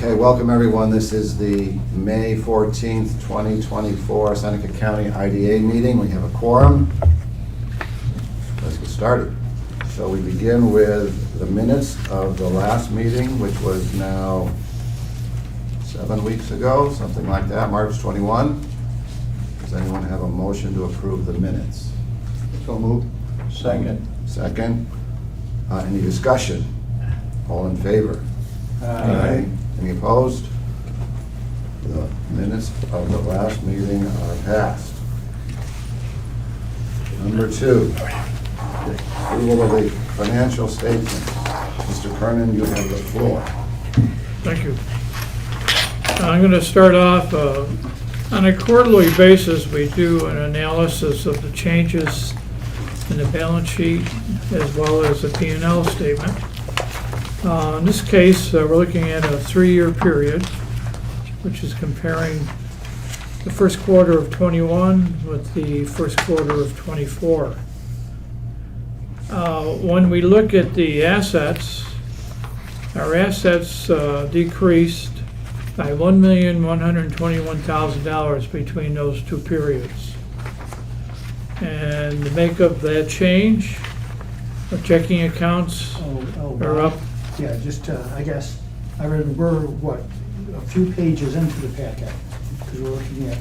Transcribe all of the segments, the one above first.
Okay, welcome everyone. This is the May 14th, 2024 Seneca County IDA meeting. We have a quorum. Let's get started. So we begin with the minutes of the last meeting, which was now 7 weeks ago, something like that, March 21. Does anyone have a motion to approve the minutes? So moved. Second. Any discussion? All in favor? Aye. Any opposed? The minutes of the last meeting are passed. Number 2, approval of the financial statements. Mr. Kernan, you have the floor. Thank you. I'm going to start off, on a quarterly basis, we do an analysis of the changes in the balance sheet as well as the P&L statement. In this case, we're looking at a 3-year period, which is comparing the first quarter of '21 with the first quarter of '24. When we look at the assets, our assets decreased by $1,121,000 between those two periods. And to make up that change, our checking accounts are up. Yeah, just, I guess, I read, we're, what, a few pages into the packet, because we're looking at,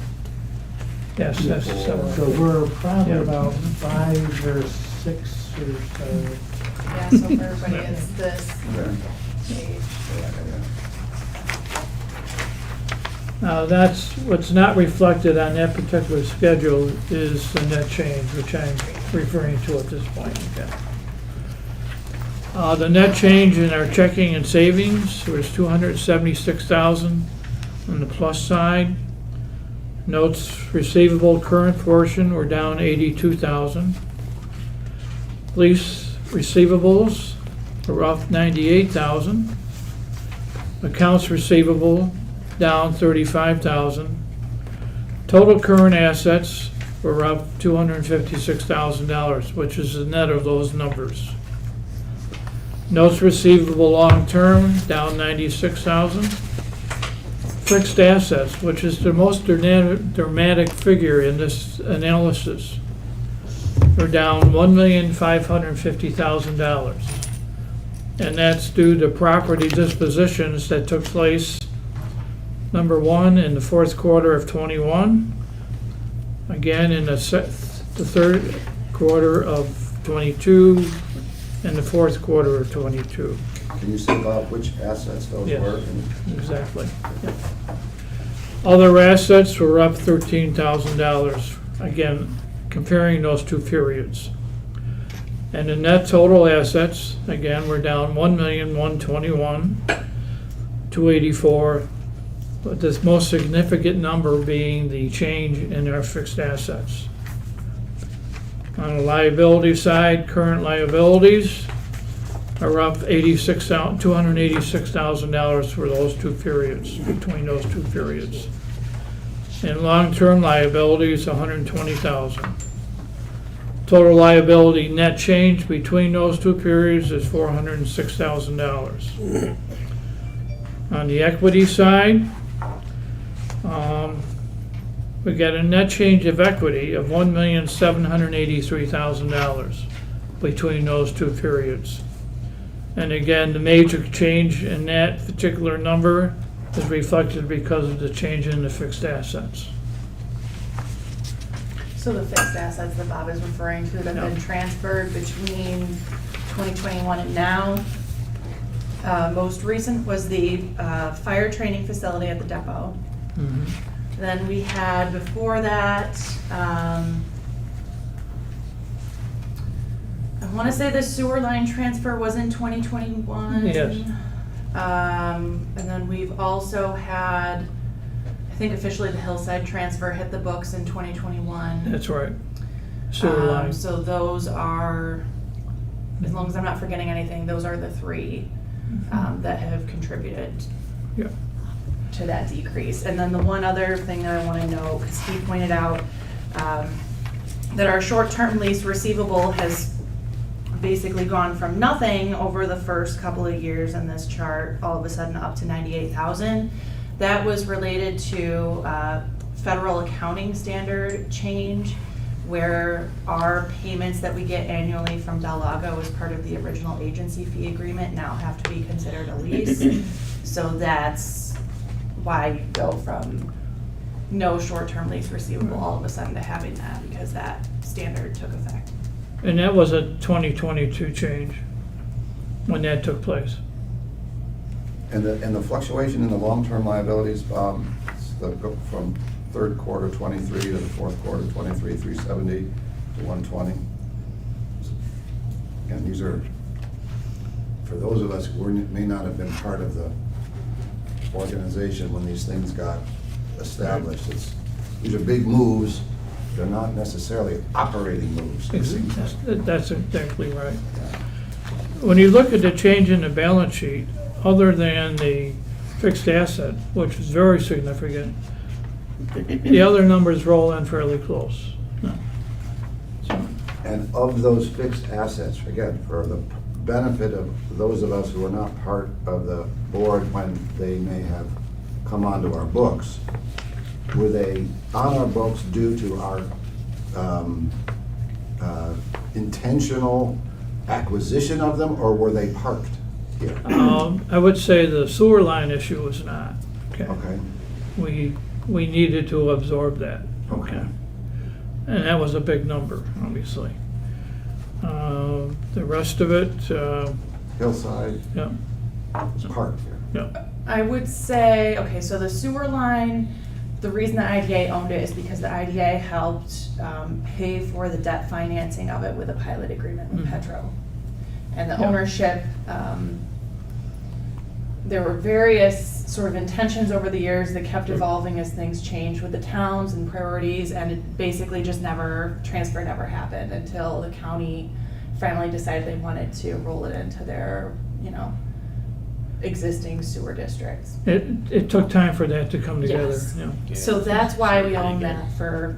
Yes, that's so we're probably Yeah. about 5 or 6 or so. Yeah, so for everybody, it's this Okay. page. Now, that's, what's not reflected on that particular schedule is the net change, which I'm referring to at this point. Okay. The net change in our checking and savings was $276,000 on the plus side. Notes receivable current portion were down $82,000. Lease receivables were up $98,000. Accounts receivable down $35,000. Total current assets were up $256,000, which is the net of those numbers. Notes receivable long-term down $96,000. Fixed assets, which is the most dramatic figure in this analysis, are down $1,550,000. And that's due to property dispositions that took place, number 1, in the fourth quarter of '21, again in the third quarter of '22, and the fourth quarter of '22. Can you say about which assets those Yes. were? Exactly. Yep. Other assets were up $13,000, again, comparing those two periods. And the net total assets, again, were down $1,121,284, but this most significant number being the change in our fixed assets. On the liability side, current liabilities are up $286,000 for those two periods, between those two periods. And long-term liabilities, $120,000. Total liability net change between those two periods is $406,000. On the equity side, we got a net change of equity of $1,783,000 between those two periods. And again, the major change in that particular number is reflected because of the change in the fixed assets. So the fixed assets that Bob is referring to that have been transferred between 2021 and now. Most recent was the fire training facility at the depot. Mhm. Then we had before that, I want to say the sewer line transfer was in 2021. Yes. And then we've also had, I think officially the Hillside transfer hit the books in 2021. That's right. Sewer line. So those are, as long as I'm not forgetting anything, those are the 3 that have contributed Yeah. to that decrease. And then the one other thing that I want to note, because he pointed out that our short-term lease receivable has basically gone from nothing over the first couple of years in this chart, all of a sudden up to 98,000. That was related to federal accounting standard change, where our payments that we get annually from Del Lago as part of the original agency fee agreement now have to be considered a lease. So that's why you go from no short-term lease receivable all of a sudden to having that, because that standard took effect. And that was a 2022 change when that took place. And the fluctuation in the long-term liabilities, from third quarter 23 to the fourth quarter 23, 370 to 120. And these are, for those of us who may not have been part of the organization when these things got established, these are big moves. They're not necessarily operating moves. That's exactly right. When you look at the change in the balance sheet, other than the fixed asset, which is very significant, the other numbers roll in fairly close. No. So, And of those fixed assets, again, for the benefit of those of us who are not part of the board when they may have come onto our books, were they on our books due to our intentional acquisition of them, or were they parked here? I would say the sewer line issue was not. Okay, We needed to absorb that. okay. And that was a big number, obviously. The rest of it, Hillside yeah, was parked here. yeah. I would say, okay, so the sewer line, the reason the IDA owned it is because the IDA helped pay for the debt financing of it with a pilot agreement with Mhm. Petro. And the Yeah. ownership, there were various sort of intentions over the years that kept evolving as things changed with the towns and priorities, and it basically just transfer never happened until the county finally decided they wanted to roll it into their, existing sewer districts. It took time for that to come together, Yes. yeah. So that's why we owned that for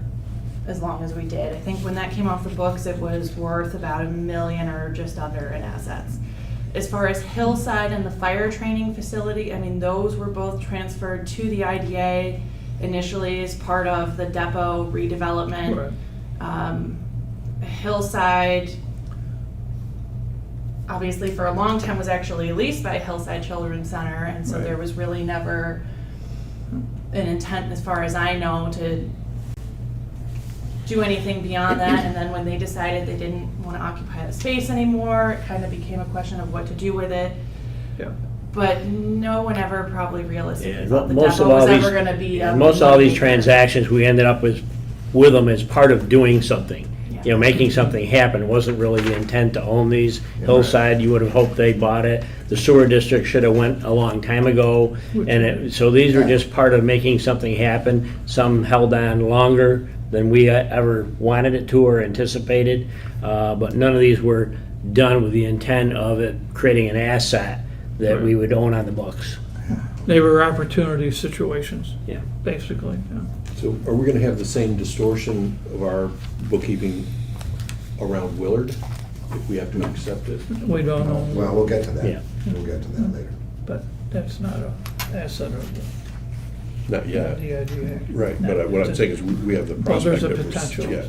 as long as we did. I think when that came off the books, it was worth about $1 million or just under in assets. As far as Hillside and the fire training facility, I mean, those were both transferred to the IDA initially as part of the depot redevelopment. Right. Hillside, obviously for a long time was actually leased by Hillside Children's Center, and so Right. there was really never an intent, as far as I know, to do anything beyond that. And then when they decided they didn't want to occupy the space anymore, it kind of became a question of what to do with it. Yeah. But no one ever probably realistically Yeah, thought the most depot of all was these, ever going to be. most of all these transactions, we ended up with them as part of doing something. Yeah. Making something happen. It wasn't really the intent to own these. Hillside, you would have hoped they bought it. The sewer district should have went a long time ago. So these were just part of making something happen. Some held on longer than we ever wanted it to or anticipated. But none of these were done with the intent of it creating an asset that we would own on the books. They were opportunity situations, Yeah. basically, yeah. So are we gonna have the same distortion of our bookkeeping around Willard if we have to accept it? We don't know, Well, we'll get to that. Yeah. We'll get to that later. but that's not an asset of Not the yet. IDA. Right, No, but what I'm it's saying is we have the Well, there's prospect a of. potential. Yeah.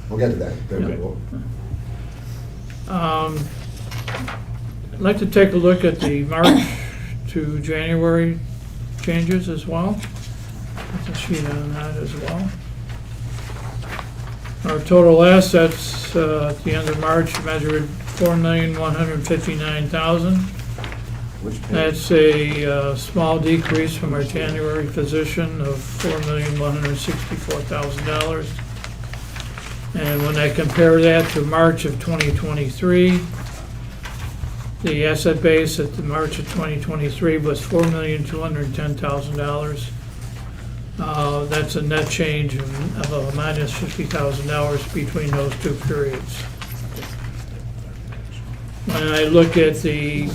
We'll get to that. Okay. I'd like to take a look at the March to January changes as well. There's a sheet on that as well. Our total assets at the end of March measured $4,159,000. Which page? That's a small decrease from our January position of $4,164,000. And when I compare that to March of 2023, the asset base at the March of 2023 was $4,210,000. That's a net change of a minus $50,000 between those two periods. When I look at the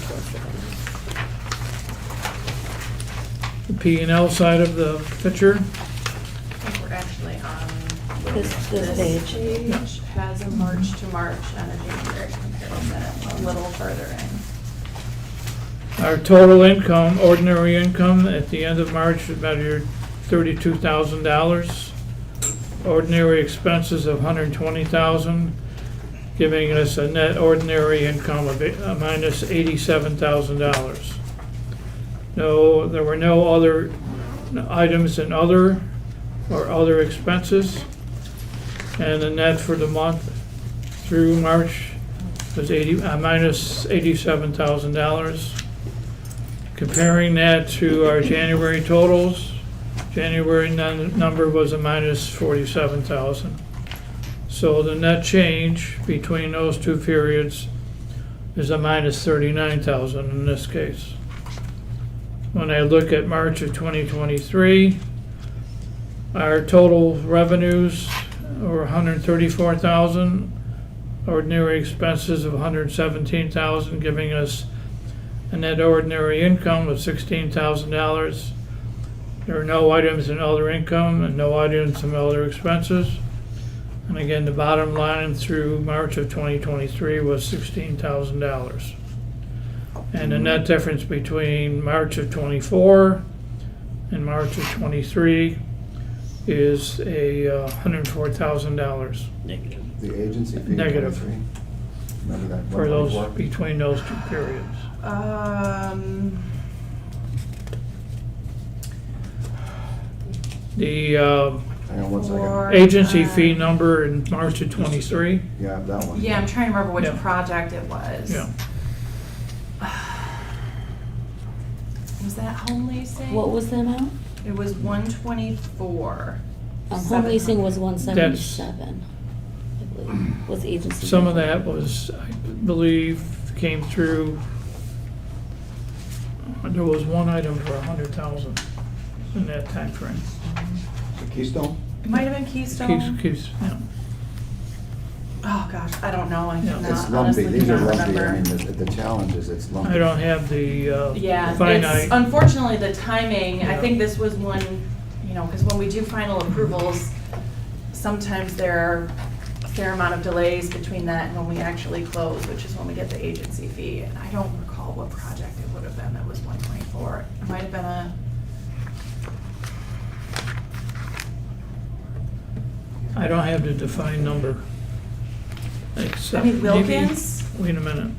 P&L side of the picture, I think we're actually on This page. page has a March to March and a January comparison, a little further in. Our total income, ordinary income, at the end of March is about your $32,000. Ordinary expenses of $120,000, giving us a net ordinary income of minus $87,000. No, there were no other items in other or other expenses. And the net for the month through March was minus $87,000. Comparing that to our January totals, January number was a minus 47,000. So the net change between those two periods is a minus 39,000 in this case. When I look at March of 2023, our total revenues were 134,000, ordinary expenses of 117,000, giving us a net ordinary income of $16,000. There are no items in other income and no items in other expenses. And again, the bottom line through March of 2023 was $16,000. And the net difference between March of '24 and March of '23 is a $104,000 Negative. The agency fee. Negative. 23. Remember that? for those, 124? between those two periods. The Hang on one second. For, agency fee number in March of '23, Yeah, that one. Yeah, I'm trying to remember which Yeah. project it was. yeah. Was that home leasing? What was the amount? It was 124. Home leasing was 177, I believe, was agency. Some of that was, I believe, came through, there was one item for 100,000 in that time frame. The Keystone? It might have been Keystone. Keeps, yeah. Oh, gosh, I don't know. I Yeah. cannot, It's lumpy, honestly these are cannot lumpy, I mean, remember. the challenge is it's lumpy. I don't have the Yeah, finite. it's, unfortunately, the timing, I Yeah. think this was one, you know, because when we do final approvals, sometimes there are a fair amount of delays between that and when we actually close, which is when we get the agency fee. And I don't recall what project it would have been that was 124. It might have been I don't have the defined number. Except I mean, maybe- Wilkins? Wait a minute.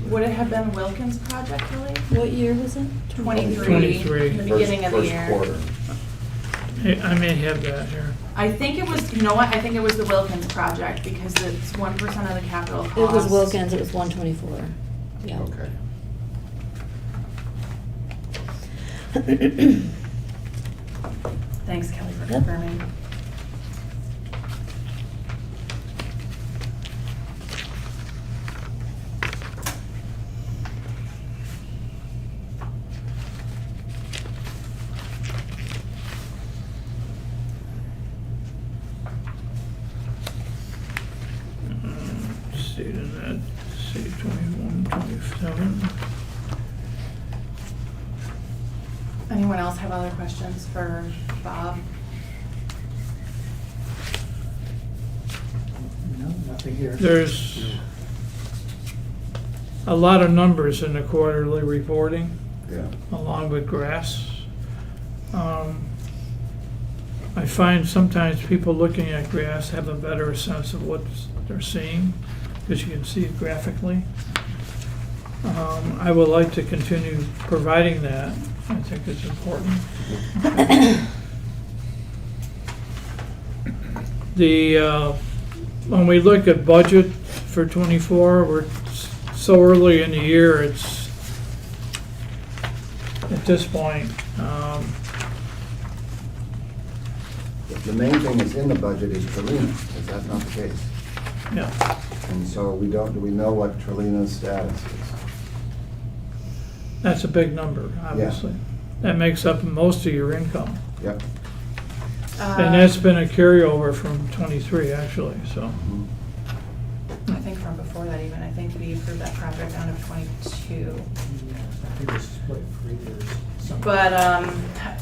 Would it have been Wilkins project, really? What year was it? 23, 23. in the beginning of the year. First quarter. I may have that here. I think it was, you know what, I think it was the Wilkins project because it's 1% of the capital cost. It was Wilkins, it was 124, yeah. Okay. Thanks, Kelly, for Yep. confirming. See the net, see 21, 27. Anyone else have other questions for Bob? No, nothing here. There's a lot of numbers in the quarterly reporting, Yeah. along with graphs. I find sometimes people looking at graphs have a better sense of what they're seeing, because you can see it graphically. I would like to continue providing that. I think it's important. When we look at budget for '24, we're so early in the year, it's, at this point, The main thing that's in the budget is Trelina, is that not the case? yeah. And so do we know what Trelina's status is? That's a big number, obviously. That makes up most of your income. Yep. And that's been a carryover from '23, actually, so. Mhm. I think from before that even. I think we approved that project down to 22. I think it was split 3 years. something. But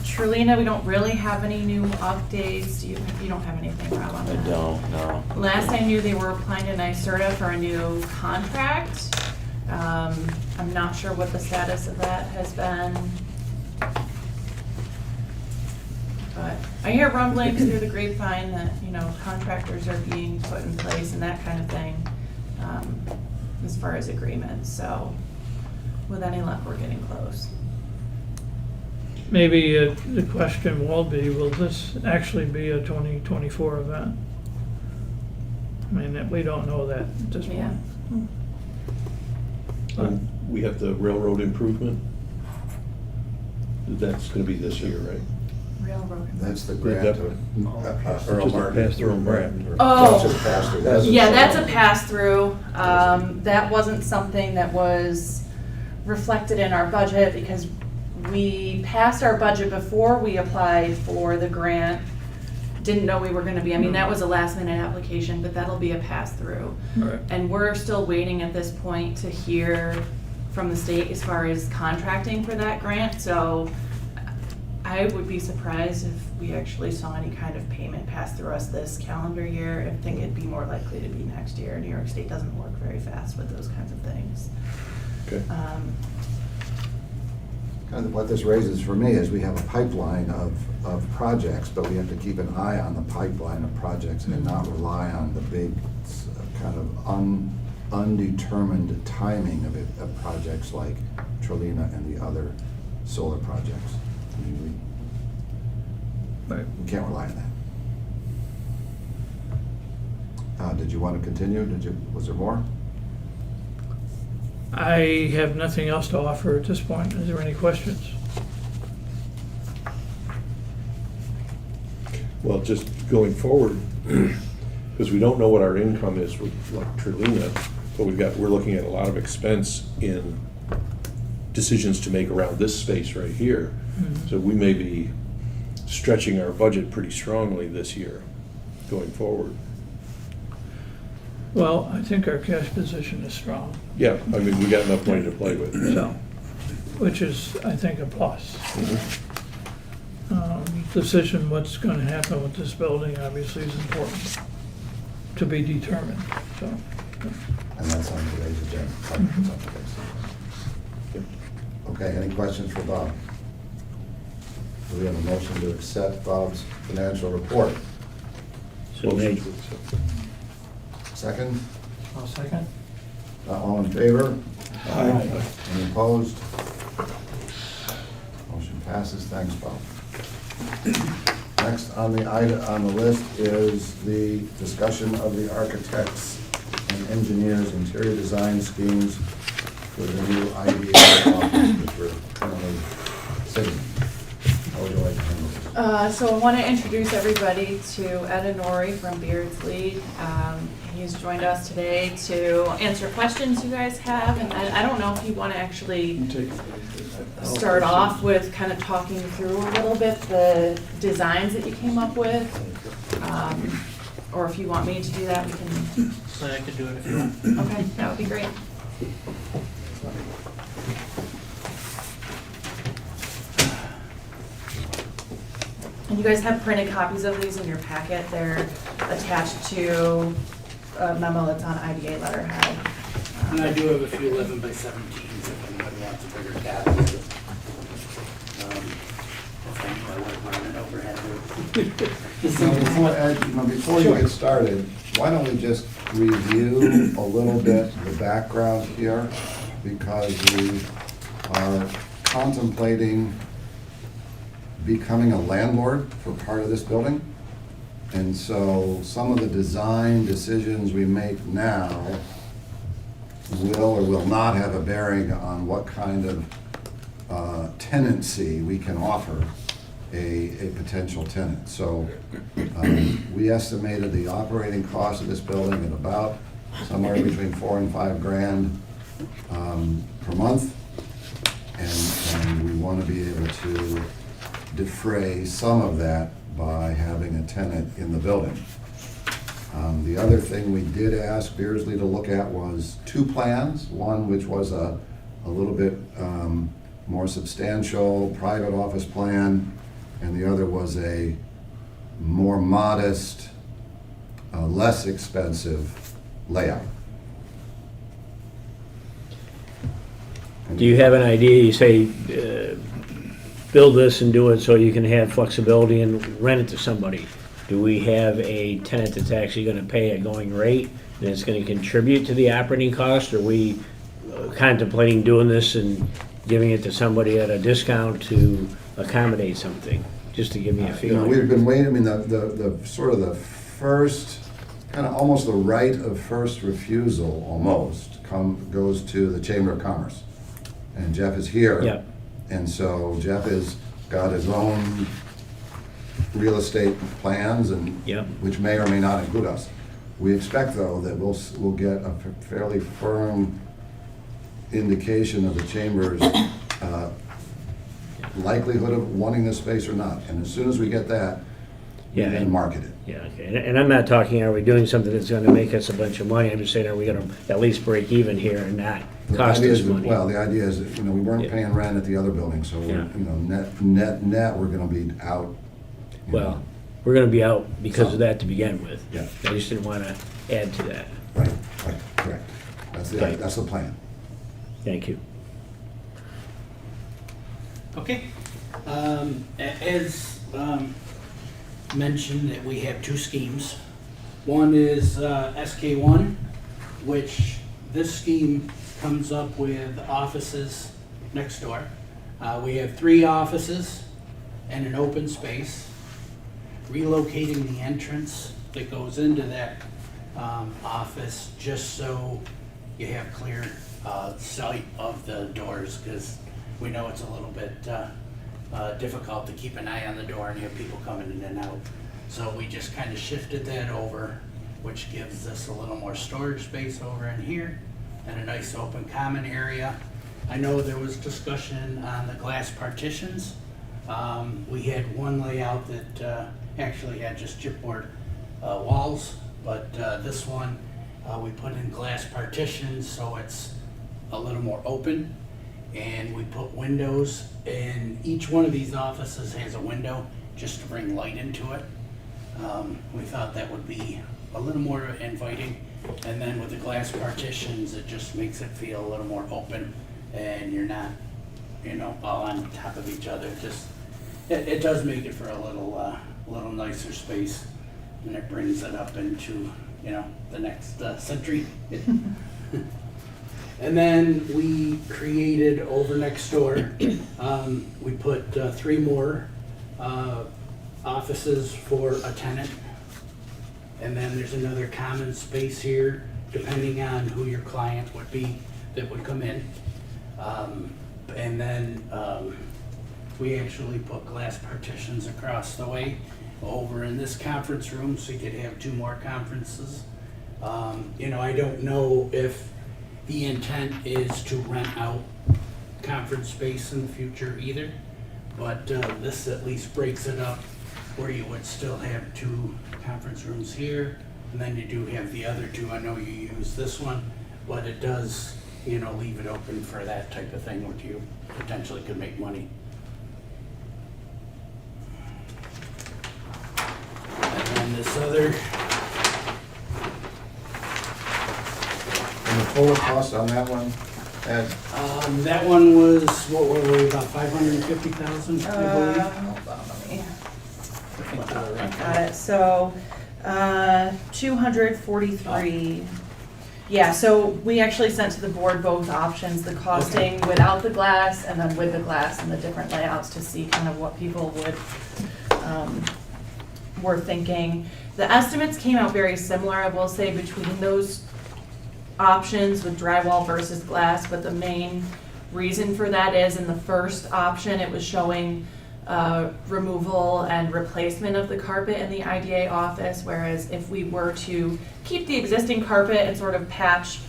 Trulina, we don't really have any new updates. You don't have anything, Rob, on I that? don't, no. Last I knew, they were applying to NYSERDA for a new contract. I'm not sure what the status of that has been. But I hear rumblings through the grapevine that, contractors are being put in place and that kind of thing, as far as agreements. So with any luck, we're getting close. Maybe the question will be, will this actually be a 2024 event? I mean, we don't know that at this Yeah. point. We have the railroad improvement. That's gonna be this year, right? Railroad. That's the Is grant. that- Earl Just a Martin. pass-through grant. Oh. That's just pass-through. That's just- Yeah, that's a pass-through. That wasn't something that was reflected in our budget because we passed our budget before we applied for the grant. Didn't know we were gonna be, that was a last-minute application, but that'll be a pass-through. Right. And we're still waiting at this point to hear from the state as far as contracting for that grant, so I would be surprised if we actually saw any kind of payment pass through us this calendar year. I think it'd be more likely to be next year. New York State doesn't work very fast with those kinds of things. Okay. Kind of what this raises for me is we have a pipeline of projects, but we have to keep an eye on the pipeline of projects and not rely on the big kind of undetermined timing of projects like Trulina and the other solar projects. I mean, Right. we can't rely on that. Did you want to continue? Was there more? I have nothing else to offer at this point. Is there any questions? Well, just going forward, because we don't know what our income is with like Trulina, but we're looking at a lot of expense in decisions to make around this space right here. Mhm. So we may be stretching our budget pretty strongly this year going forward. Well, I think our cash position is strong, Yeah, I mean, we got enough money to play with. so, which is, I think, a plus. Mhm. Decision what's gonna happen with this building obviously is important to be determined, so. And that's on today's agenda. It's on today's agenda. Okay, any questions for Bob? Do we have a motion to accept Bob's financial report? So Motion made. to accept. Second? I'll second. All in favor? Aye. Any opposed? Motion passes. Thanks, Bob. Next on the list is the discussion of the architects and engineers' interior design schemes for the new IDA office, which we're currently sitting in. How would you like to handle this? So I want to introduce everybody to Ed Anori from Beard's Lead. He's joined us today to answer questions you guys have, and I don't know if you want to actually start off with kind of talking through a little bit the designs that you came up with, or if you want me to do that, we can. So I could do it if you want. Okay, that would be great. And you guys have printed copies of these in your packet. They're attached to a memo that's on IDA letterhead. And I do have a few 11 by 17s if anybody wants a bigger cabinet. If I wouldn't run it overhead. Before you get started, why don't we just review a little bit the background here? Because we are contemplating becoming a landlord for part of this building. And so some of the design decisions we make now will or will not have a bearing on what kind of tenancy we can offer a potential tenant. So we estimated the operating cost of this building at about somewhere between $4,000 and $5,000 per month. And we want to be able to defray some of that by having a tenant in the building. The other thing we did ask Beardsley to look at was two plans, one which was a little bit more substantial private office plan, and the other was a more modest, less expensive layout. Do you have an idea, you say, build this and do it so you can have flexibility and rent it to somebody? Do we have a tenant that's actually gonna pay a going rate and it's gonna contribute to the operating cost? Are we contemplating doing this and giving it to somebody at a discount to accommodate something? Just to give me a You know, feeling. we've been waiting, I mean, the sort of the first, kind of almost the right of first refusal almost goes to the Chamber of Commerce. And Jeff is here. Yep. And so Jeff has got his own real estate plans and, Yep. which may or may not include us. We expect, though, that we'll get a fairly firm indication of the Chamber's likelihood of wanting this space or not. And as soon as we get that, we Yeah. then market it. Yeah, okay, and I'm not talking, are we doing something that's gonna make us a bunch of money? I'm just saying, are we gonna at least break even here and not The cost idea us is- money? Well, the idea is, that, we weren't Yeah. paying rent at the other building, so we're, Yeah. net, we're gonna be out. Well, we're gonna be out because of that to begin with. Yeah. I just didn't wanna add to that. Right, correct. Okay. That's the plan. Thank you. Okay. As mentioned, that we have two schemes. One is SK1, which this scheme comes up with offices next door. We have 3 offices and an open space. Relocating the entrance that goes into that office just so you have clear sight of the doors, because we know it's a little bit difficult to keep an eye on the door and you have people coming in and out. So we just kind of shifted that over, which gives us a little more storage space over in here and a nice open common area. I know there was discussion on the glass partitions. We had one layout that actually had just chipboard walls, but this one we put in glass partitions so it's a little more open, and we put windows, and each one of these offices has a window just to bring light into it. We thought that would be a little more inviting, and then with the glass partitions it just makes it feel a little more open and you're not all on top of each other. Just it does make it for a little nicer space, and it brings it up into the next century. And then we created over next door, we put 3 more offices for a tenant. And then there's another common space here, depending on who your client would be that would come in. And then we actually put glass partitions across the way over in this conference room, so you could have 2 more conferences. I don't know if the intent is to rent out conference space in the future either, but this at least breaks it up where you would still have 2 conference rooms here, and then you do have the other 2. I know you use this one, but it does, leave it open for that type of thing, which you potentially could make money. And then this other, And the total cost on that one, Ed? that one was, what were we, about 550,000, I believe? Hold on, let me. Right. Got it, so, 243. Yeah, so we actually sent to the board both options, the costing without the glass and then with the glass, and the different layouts to see kind of what people were thinking. The estimates came out very similar, I will say, between those options with drywall versus glass, but the main reason for that is in the first option, it was showing removal and replacement of the carpet in the IDA office, whereas if we were to keep the existing carpet and sort of patch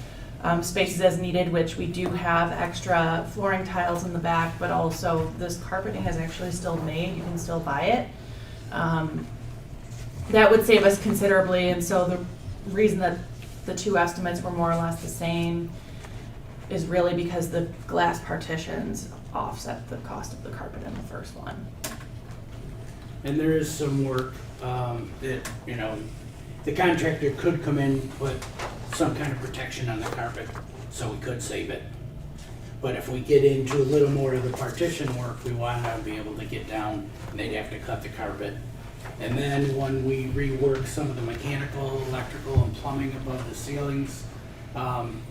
spaces as needed, which we do have extra flooring tiles in the back, but also this carpeting is actually still made, you can still buy it. that would save us considerably, and so the reason that the two estimates were more or less the same is really because the glass partitions offset the cost of the carpet in the first one. And there is some work that, you know, the contractor could come in, put some kind of protection on the carpet, so we could save it. But if we get into a little more of the partition work, we want to be able to get down, and they'd have to cut the carpet. And then when we rework some of the mechanical, electrical, and plumbing above the ceilings,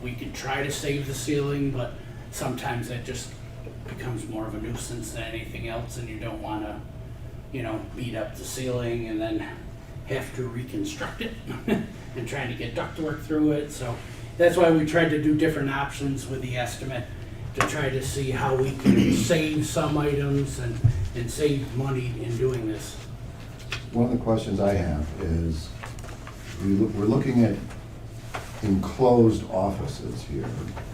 we could try to save the ceiling, but sometimes that just becomes more of a nuisance than anything else, and you don't want to, you know, beat up the ceiling and then have to reconstruct it and trying to get ductwork through it. So that's why we tried to do different options with the estimate to try to see how we can save some items and save money in doing this. One of the questions I have is, we're looking at enclosed offices here.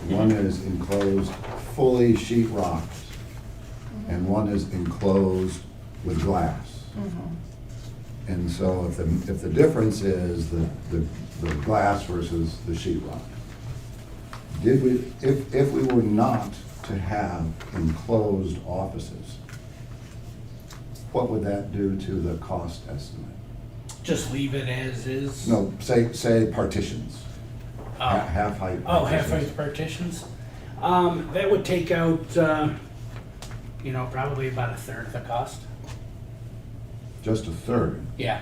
One is enclosed fully sheetrocked, and one is enclosed with glass. And so if the difference is the glass versus the sheetrock, if we were not to have enclosed offices, what would that do to the cost estimate? Just leave it as is? No, say partitions. Half height. Oh, partitions. half-height partitions? That would take out, you know, probably about a third of the cost. Just a third. Yeah,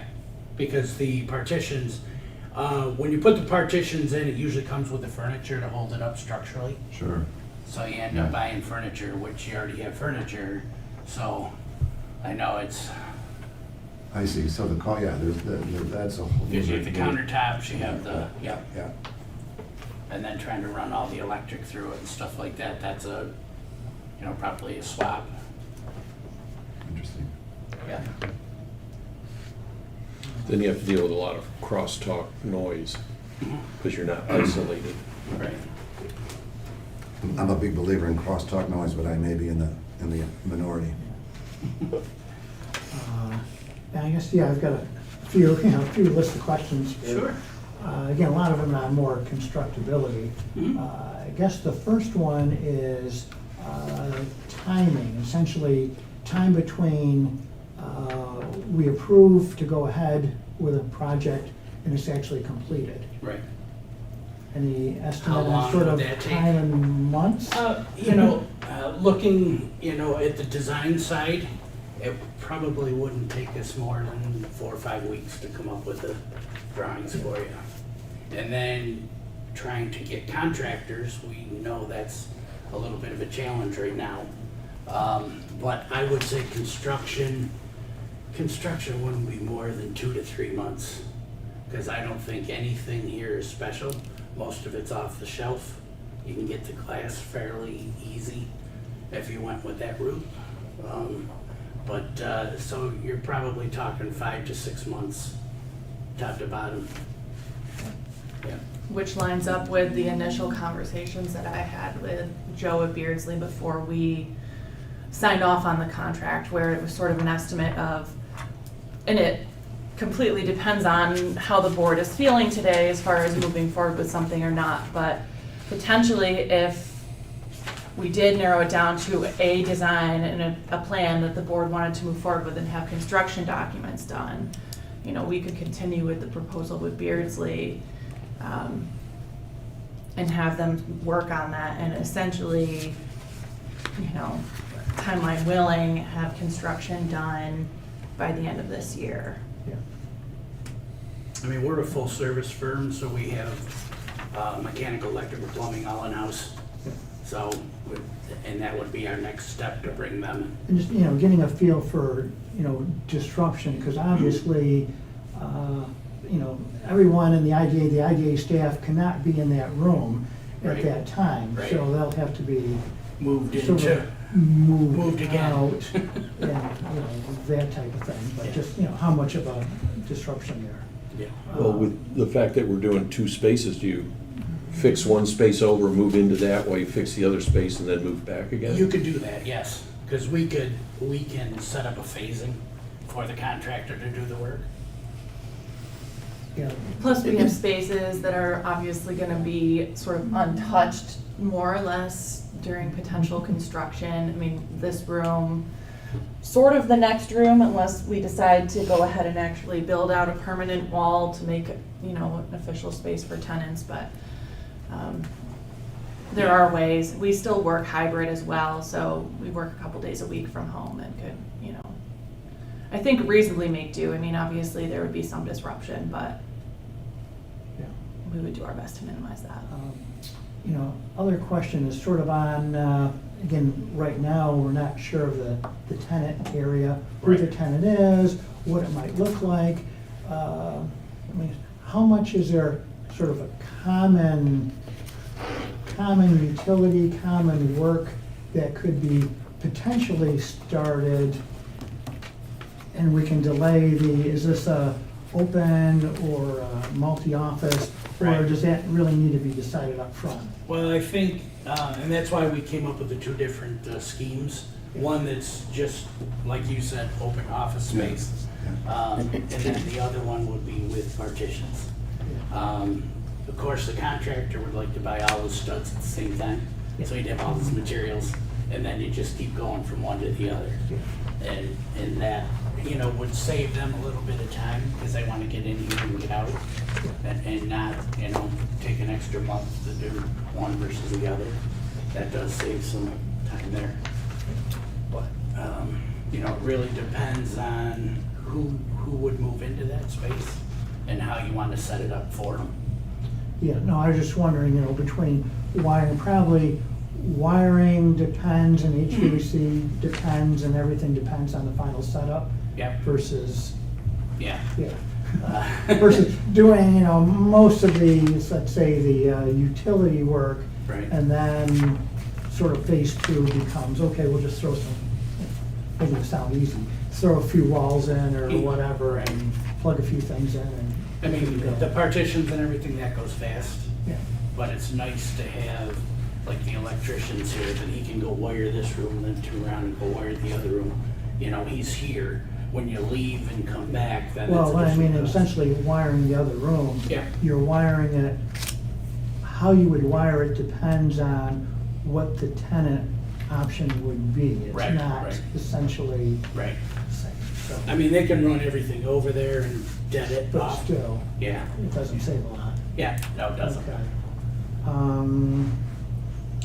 because the partitions, when you put the partitions in, it usually comes with the furniture to hold it up structurally. Sure. So you end Yeah. up buying furniture, which you already have furniture, so I know it's, I see, so that's a whole. because you have the countertops, you have the, yeah, Yeah, and then trying to run all the electric through it and stuff like that, that's a, you know, probably a swap, interesting. yeah. Then you have to deal with a lot of crosstalk noise, because you're not isolated. Right. I'm a big believer in crosstalk noise, but I may be in the minority. And I guess, yeah, I've got a few list of questions. Sure. Again, a lot of them on more constructability. Mhm. I guess the first one is timing, essentially time between we approve to go ahead with a project and it's actually completed. Right. Any How estimate long on sort would of that take? time in months? You know, looking, you know, at the design side, it probably wouldn't take us more than 4 or 5 weeks to come up with the drawings for you. And then trying to get contractors, we know that's a little bit of a challenge right now. But I would say construction wouldn't be more than 2 to 3 months, because I don't think anything here is special. Most of it's off the shelf. You can get the glass fairly easy if you went with that route. So you're probably talking 5 to 6 months, top to bottom. Yeah. Which lines up with the initial conversations that I had with Joe at Beardsley before we signed off on the contract, where it was sort of an estimate of, and it completely depends on how the board is feeling today as far as moving forward with something or not, but potentially if we did narrow it down to a design and a plan that the board wanted to move forward with and have construction documents done, you know, we could continue with the proposal with Beardsley, and have them work on that and essentially, you know, timeline willing, have construction done by the end of this year. Yeah. I mean, we're a full-service firm, so we have mechanical, electrical, plumbing all in-house. So, and that would be our next step to bring them. And just, you know, getting a feel for, you know, disruption, because obviously, you know, everyone in the IDA staff cannot be in that room at Right. that time. Right. So they'll have to be Moved sort into, of moved moved again. out and, you know, that type of thing. But Yeah. just, you know, how much of a disruption there. yeah. Well, with the fact that we're doing 2 spaces, do you fix one space over, move into that, while you fix the other space and then move back again? You could do that, yes, because we can set up a phasing for the contractor to do the work. Yeah, Plus, we have spaces that are obviously gonna be sort of untouched, more or less, during potential construction. I mean, this room, sort of the next room, unless we decide to go ahead and actually build out a permanent wall to make, you know, an official space for tenants, but, there are ways. We still work hybrid as well, so we work a couple days a week from home and could, you know, I think reasonably make do. I mean, obviously, there would be some disruption, but yeah. we would do our best to minimize that. You know, other question is sort of on, again, right now, we're not sure of the tenant area, who the tenant is, what it might look like. I mean, how much is there sort of a common utility, common work that could be potentially started, and we can delay is this a open or a multi-office, or Right. does that really need to be decided up front? Well, I think, and that's why we came up with the two different schemes. One that's just, like you said, open office space. And then the other one would be with partitions. Of course, the contractor would like to buy all those studs at the same time, so he'd have all his materials, and then you just keep going from one to the other. And that, you know, would save them a little bit of time, because they want to get in here and get out, and not, you know, take an extra month to do one versus the other. That does save some time there. But, you know, it really depends on who would move into that space and how you want to set it up for them. Yeah, no, I was just wondering, you know, between wiring, probably wiring depends and HVAC depends and everything depends on the final setup Yep, versus, yeah. yeah. Versus doing, you know, most of these, let's say, the utility work. Right. And then sort of phase two becomes, okay, we'll just throw some, making it sound easy, throw a few walls in or whatever and plug a few things in and. I mean, the partitions and everything, that goes fast, Yeah, but it's nice to have, like, the electrician's here, that he can go wire this room, then turn around and go wire the other room. You know, he's here. When you leave and come back, then it's well, I mean, additional cost. essentially wiring the other room. Yeah. You're wiring it, how you would wire it depends on what the tenant option would be. Right, It's not right. essentially Right. the same, so. I mean, they can run everything over there and dead it But off. still, Yeah, it doesn't save a lot. yeah, no, it doesn't. Okay.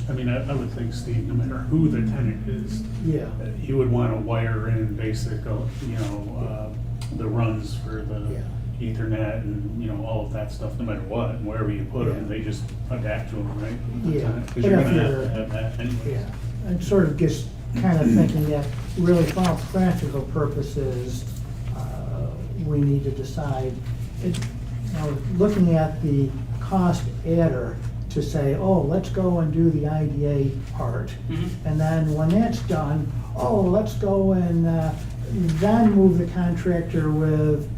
I mean, I would think, Steve, no matter who the tenant is, Yeah, you would want to wire in basic, the runs for the Yeah. Ethernet and, you know, all of that stuff, no matter what, and wherever you put them, Yeah. they just adapt to them, right? Yeah. Because But you're if gonna you're- have that anyway. yeah. I'm sort of just kind of thinking that really for all practical purposes, we need to decide, you know, looking at the cost adder to say, oh, let's go and do the IDA part. Mhm. And then when that's done, oh, let's go and then move the contractor with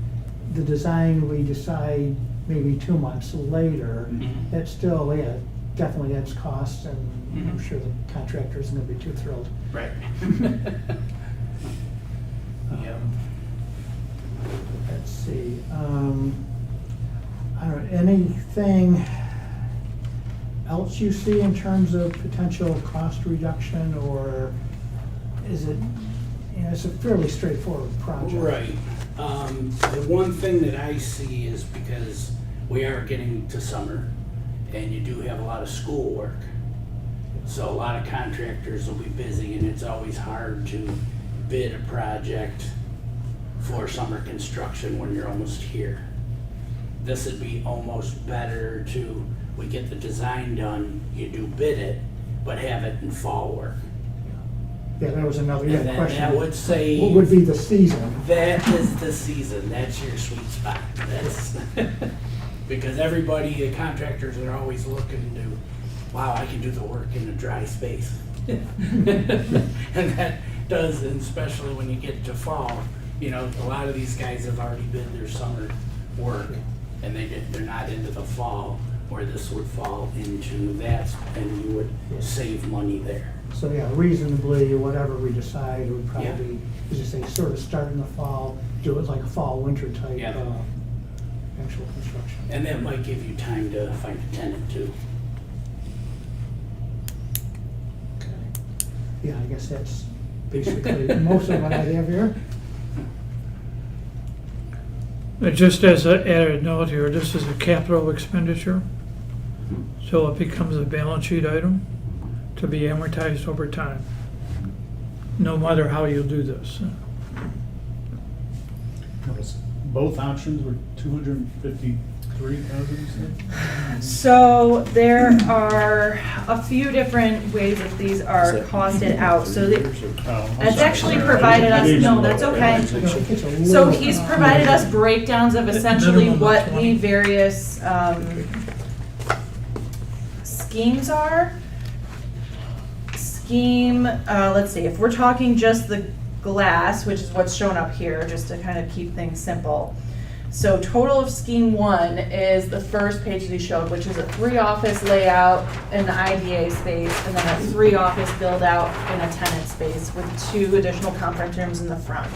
the design we decide maybe 2 months later. Mhm. It still, yeah, definitely adds costs, and I'm Mhm. sure the contractor isn't gonna be too thrilled. Right. Yep. Let's see, I don't know, anything else you see in terms of potential cost reduction, or is it, you know, it's a fairly straightforward project? Right. The one thing that I see is because we are getting to summer and you do have a lot of school work. So a lot of contractors will be busy and it's always hard to bid a project for summer construction when you're almost here. This would be almost better to, we get the design done, you do bid it, but have it in fall work. Yeah, that was another, And yeah, then question. that would save. What would be the season? That is the season, that's your sweet spot, that's, because everybody, the contractors are always looking to, wow, I can do the work in a dry space. And that does, and especially when you get to fall, you know, a lot of these guys have already bid their summer work, and they're not into the fall, where this would fall into that, and you would save money there. So, yeah, reasonably, whatever we decide would Yeah. probably, as you say, sort of start in the fall, do it like a fall, winter type. Yeah. actual construction. And that might give you time to find a tenant too. Yeah, I guess that's basically most of what I have here. Just as an added note here, this is a capital expenditure, so it becomes a balance sheet item to be amortized over time, no matter how you do this. Both options were 253,000. So there are a few different ways that these are costed out. So it's actually provided us, no, that's okay. It's a So little- he's provided us breakdowns of essentially Minimum of what 20. the various schemes are. Let's see, if we're talking just the glass, which is what's shown up here, just to kind of keep things simple. So total of scheme 1 is the first page that he showed, which is a 3-office layout in the IDA space, and then a 3-office build out in a tenant space with 2 additional conference rooms in the front.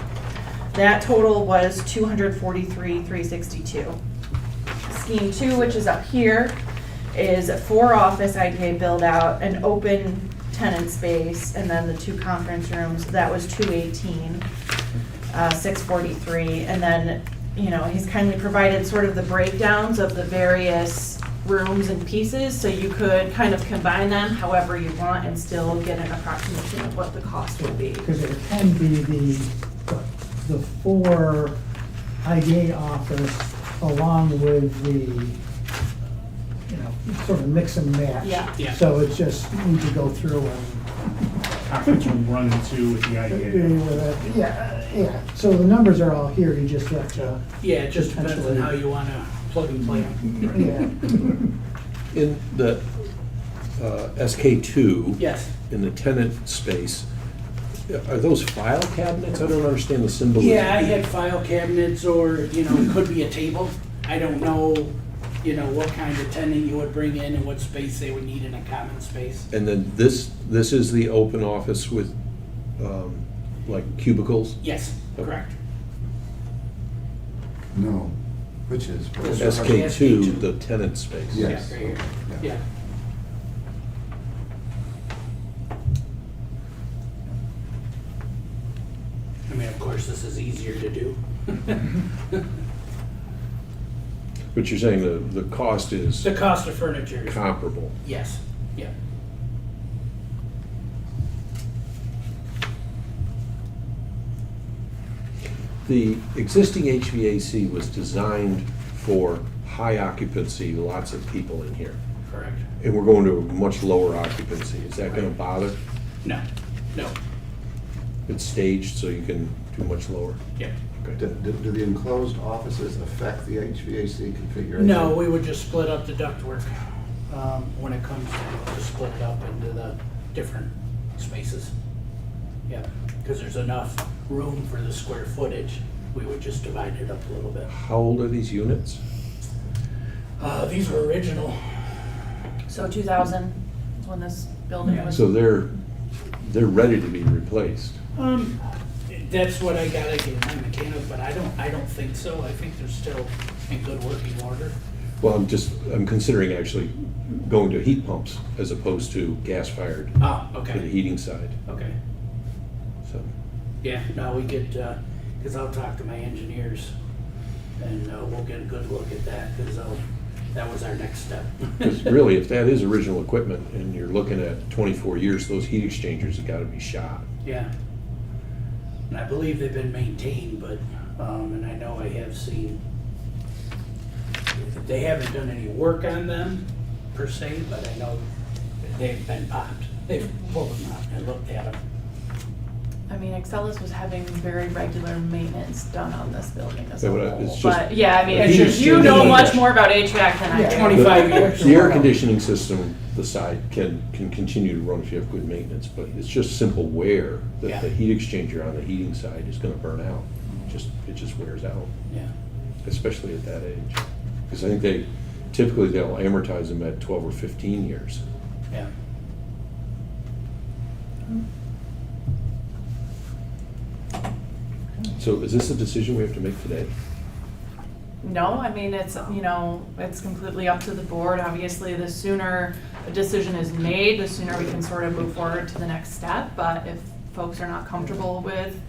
That total was $243,362. Scheme 2, which is up here, is a 4-office IDA build out, an open tenant space, and then the 2 conference rooms. That was $218,643, and then, you know, he's kindly provided sort of the breakdowns of the various rooms and pieces, so you could kind of combine them however you want and still get an approximation of what the cost would be. Because it can be the 4 IDA office along with the, you know, sort of mix and match. Yeah. Yeah. So it's just, need to go through and. Conference room run two with the IDA. Yeah, so the numbers are all here, you just have to. Yeah, it just depends on how you wanna plug and play them. Yeah. In the SK2, Yes. in the tenant space, are those file cabinets? I don't understand the symbolism. Yeah, I had file cabinets or, you know, it could be a table. I don't know, you know, what kind of tenant you would bring in and what space they would need in a common space. And then this is the open office with, like cubicles? Yes, correct. No, which is? This is- SK2, the tenant space. Yes. Yeah, right here. Yeah. I mean, of course, this is easier to do. But you're saying the cost is The cost of furniture is, comparable? yes, yeah. The existing HVAC was designed for high occupancy, lots of people in here. Correct. And we're going to a much lower occupancy. Is that gonna bother? No, no, It's staged so you can do much lower? yeah. Do the enclosed offices affect the HVAC configuration? No, we would just split up the ductwork. When it comes to, just split it up into the different spaces. Yeah, because there's enough room for the square footage, we would just divide it up a little bit. How old are these units? These were original. So 2000 is when this building was. So they're ready to be replaced. That's what I gotta get my mechanic, but I don't think so. I think they're still in good working order. Well, I'm considering actually going to heat pumps as opposed to gas-fired Oh, for the okay, heating side, okay. so. Yeah, no, we get, because I'll talk to my engineers and we'll get a good look at that, because that was our next step. Because really, if that is original equipment and you're looking at 24 years, those heat exchangers have got to be shot. Yeah. And I believe they've been maintained, but, and I know I have seen, they haven't done any work on them per se, but I know they've been popped. They've pulled them out and looked at them. I mean, Excellus was having very regular maintenance done on this building as a Yeah, but whole. it's just- But, yeah, I mean, It's just- you know much more about HVAC than I Yeah. do. 25 years. The air conditioning system, the side, can continue to run if you have good maintenance, but it's just simple wear that Yeah. the heat exchanger on the heating side is going to burn out. It just wears out, Yeah. especially at that age. Because I think typically they'll amortize them at 12 or 15 years. Yeah. So is this a decision we have to make today? No, I mean, it's, you know, it's completely up to the board. Obviously, the sooner a decision is made, the sooner we can sort of move forward to the next step. But if folks are not comfortable with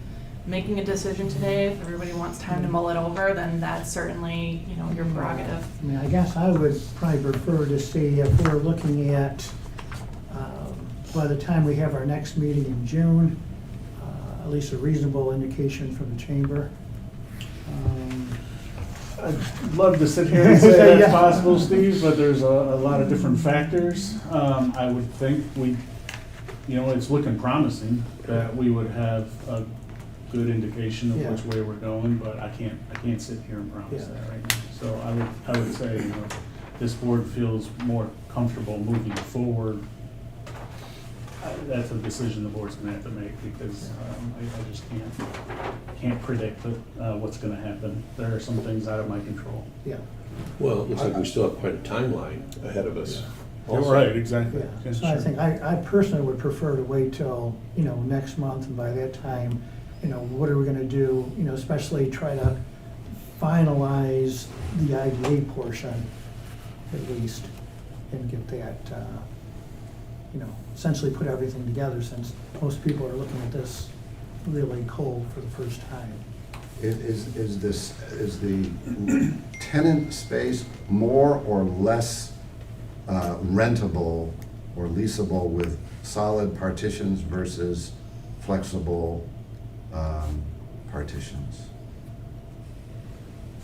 making a decision today, if everybody wants time to mull it over, then that's certainly, you know, your prerogative. I mean, I guess I would probably prefer to see if we're looking at, by the time we have our next meeting in June, at least a reasonable indication from the chamber. I'd love to sit here and say that's Yeah. possible, Steve, but there's a lot of different factors. I would think it's looking promising that we would have a good indication of Yeah. which way we're going, but I can't sit here and promise Yeah. that right now. So I would say, this board feels more comfortable moving forward. That's a decision the board's gonna have to make, because I just can't predict what's gonna happen. There are some things out of my control. Yeah, Well, it looks like we still have quite a timeline ahead of us. also. Right, exactly. yeah. Yeah, So I sure. think, I personally would prefer to wait till, next month, and by that time, what are we gonna do, especially try to finalize the IDA portion at least, and get that, essentially put everything together, since most people are looking at this really cold for the first time. Is the tenant space more or less rentable or leasable with solid partitions versus flexible partitions?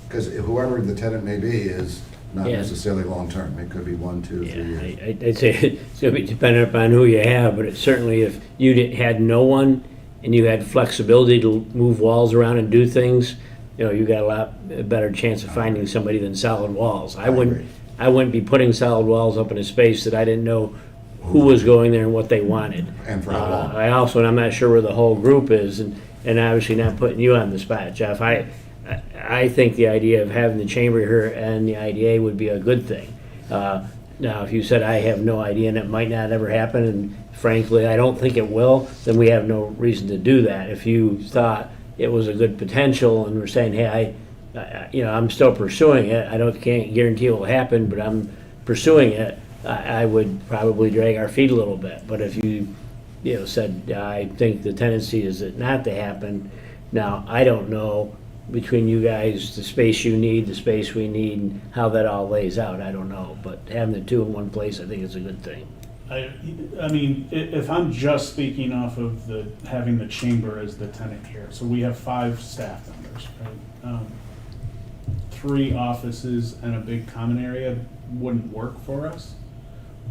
Because whoever the tenant may be is not Yeah. necessarily long-term. It could be 1, 2, 3 Yeah, years. I'd say it's gonna be dependent upon who you have, but certainly if you had no one and you had flexibility to move walls around and do things, you got a lot better chance of finding somebody than solid walls. I agree. wouldn't be putting solid walls up in a space that I didn't know who was going there and what they wanted. And for how long. I also, and I'm not sure where the whole group is, and obviously not putting you on the spot, Jeff. I think the idea of having the chamber here and the IDA would be a good thing. Now, if you said I have no idea and it might not ever happen, and frankly, I don't think it will, then we have no reason to do that. If you thought it was a good potential and we're saying, hey, I'm still pursuing it, can't guarantee it will happen, but I'm pursuing it, I would probably drag our feet a little bit. But if you, said, I think the tendency is it not to happen, now, I don't know between you guys, the space you need, the space we need, and how that all lays out, I don't know. But having the two in one place, I think is a good thing. I mean, if I'm just speaking off of having the chamber as the tenant here, so we have 5 staff members, right? 3 offices and a big common area wouldn't work for us,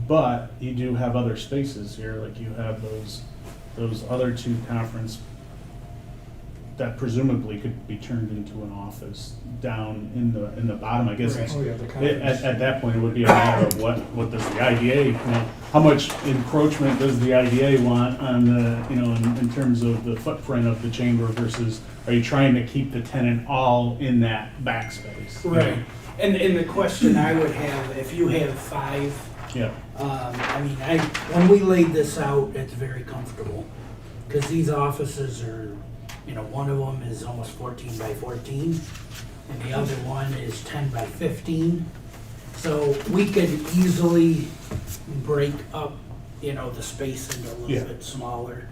but you do have other spaces here, like you have those other 2 conference that presumably could be turned into an office down in the bottom. I guess it's, Oh, yeah, the conference. at that point, it would be a matter of what does the IDA, how much encroachment does the IDA want on the, in terms of the footprint of the chamber versus, are you trying to keep the tenant all in that backspace? Right. And the question I would have, if you have 5, Yeah, when we laid this out, it's very comfortable, because these offices are, one of them is almost 14 by 14, and the other one is 10 by 15. So we could easily break up, the space into a Yeah. little bit smaller,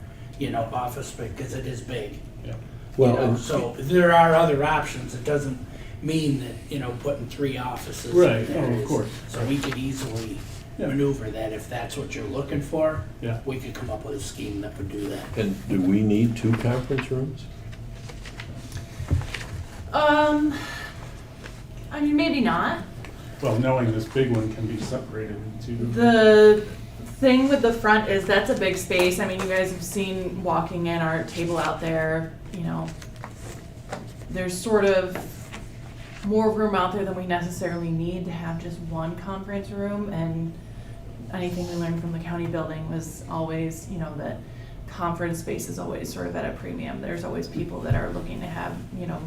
office space, because it is big. yeah. Well, So there are other options. It doesn't mean that, putting 3 offices in Right. there Oh, of is- course. So we could easily Yeah. maneuver that if that's what you're looking for. Yeah. We could come up with a scheme that would do that. and do we need 2 conference rooms? I mean, maybe not. Well, knowing this big one can be separated into. The thing with the front is that's a big space. I mean, you guys have seen walking in our table out there, there's sort of more room out there than we necessarily need to have just one conference room. And anything we learned from the county building was always, that conference space is always sort of at a premium. There's always people that are looking to have,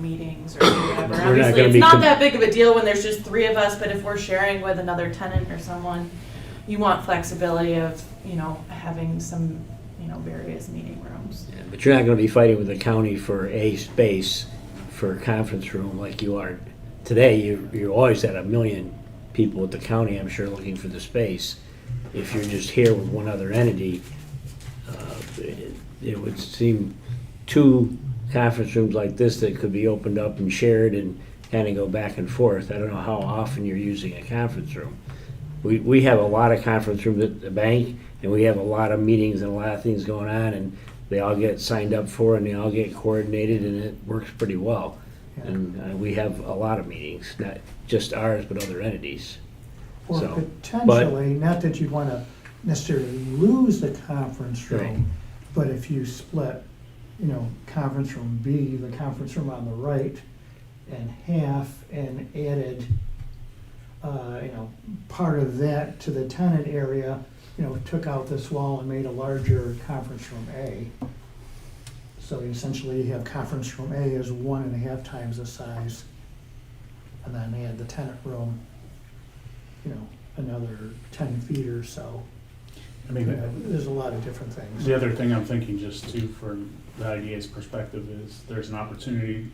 meetings or whatever. not Obviously, gonna it's be not com- that big of a deal when there's just 3 of us, but if we're sharing with another tenant or someone, you want flexibility of, having some, various meeting rooms. But you're not gonna be fighting with the county for a space for a conference room like you are today, you always had a million people at the county, I'm sure, looking for the space. If you're just here with one other entity, it would seem two conference rooms like this that could be opened up and shared and kind of go back and forth. I don't know how often you're using a conference room. We have a lot of conference rooms at the bank, and we have a lot of meetings and a lot of things going on, and they all get signed up for and they all get coordinated, and it works pretty well. Yeah. And we have a lot of meetings, not just ours, but other entities. Or So, potentially, not that you'd want to necessarily lose the conference Right. room, but if you split, conference room B, the conference room on the right, in half and added, part of that to the tenant area, took out this wall and made a larger conference room A. So essentially you have conference room A is 1.5 times the size, and then add the tenant room, another 10 feet or so. I mean, There's a lot of different things. the other thing I'm thinking just too, from the IDA's perspective, is there's an opportunity,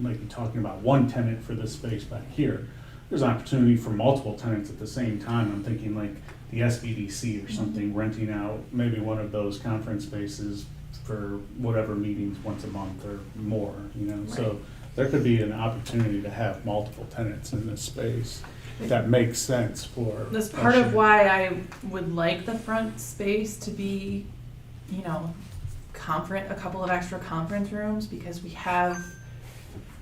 might be talking about one tenant for this space back here. There's an opportunity for multiple tenants at the same time. I'm thinking like the SBDC or something, renting out maybe one of those conference spaces for whatever meetings once a month or more, So there could be an opportunity to have multiple tenants in this space. That makes sense for. That's part of why I would like the front space to be, a couple of extra conference rooms, because we have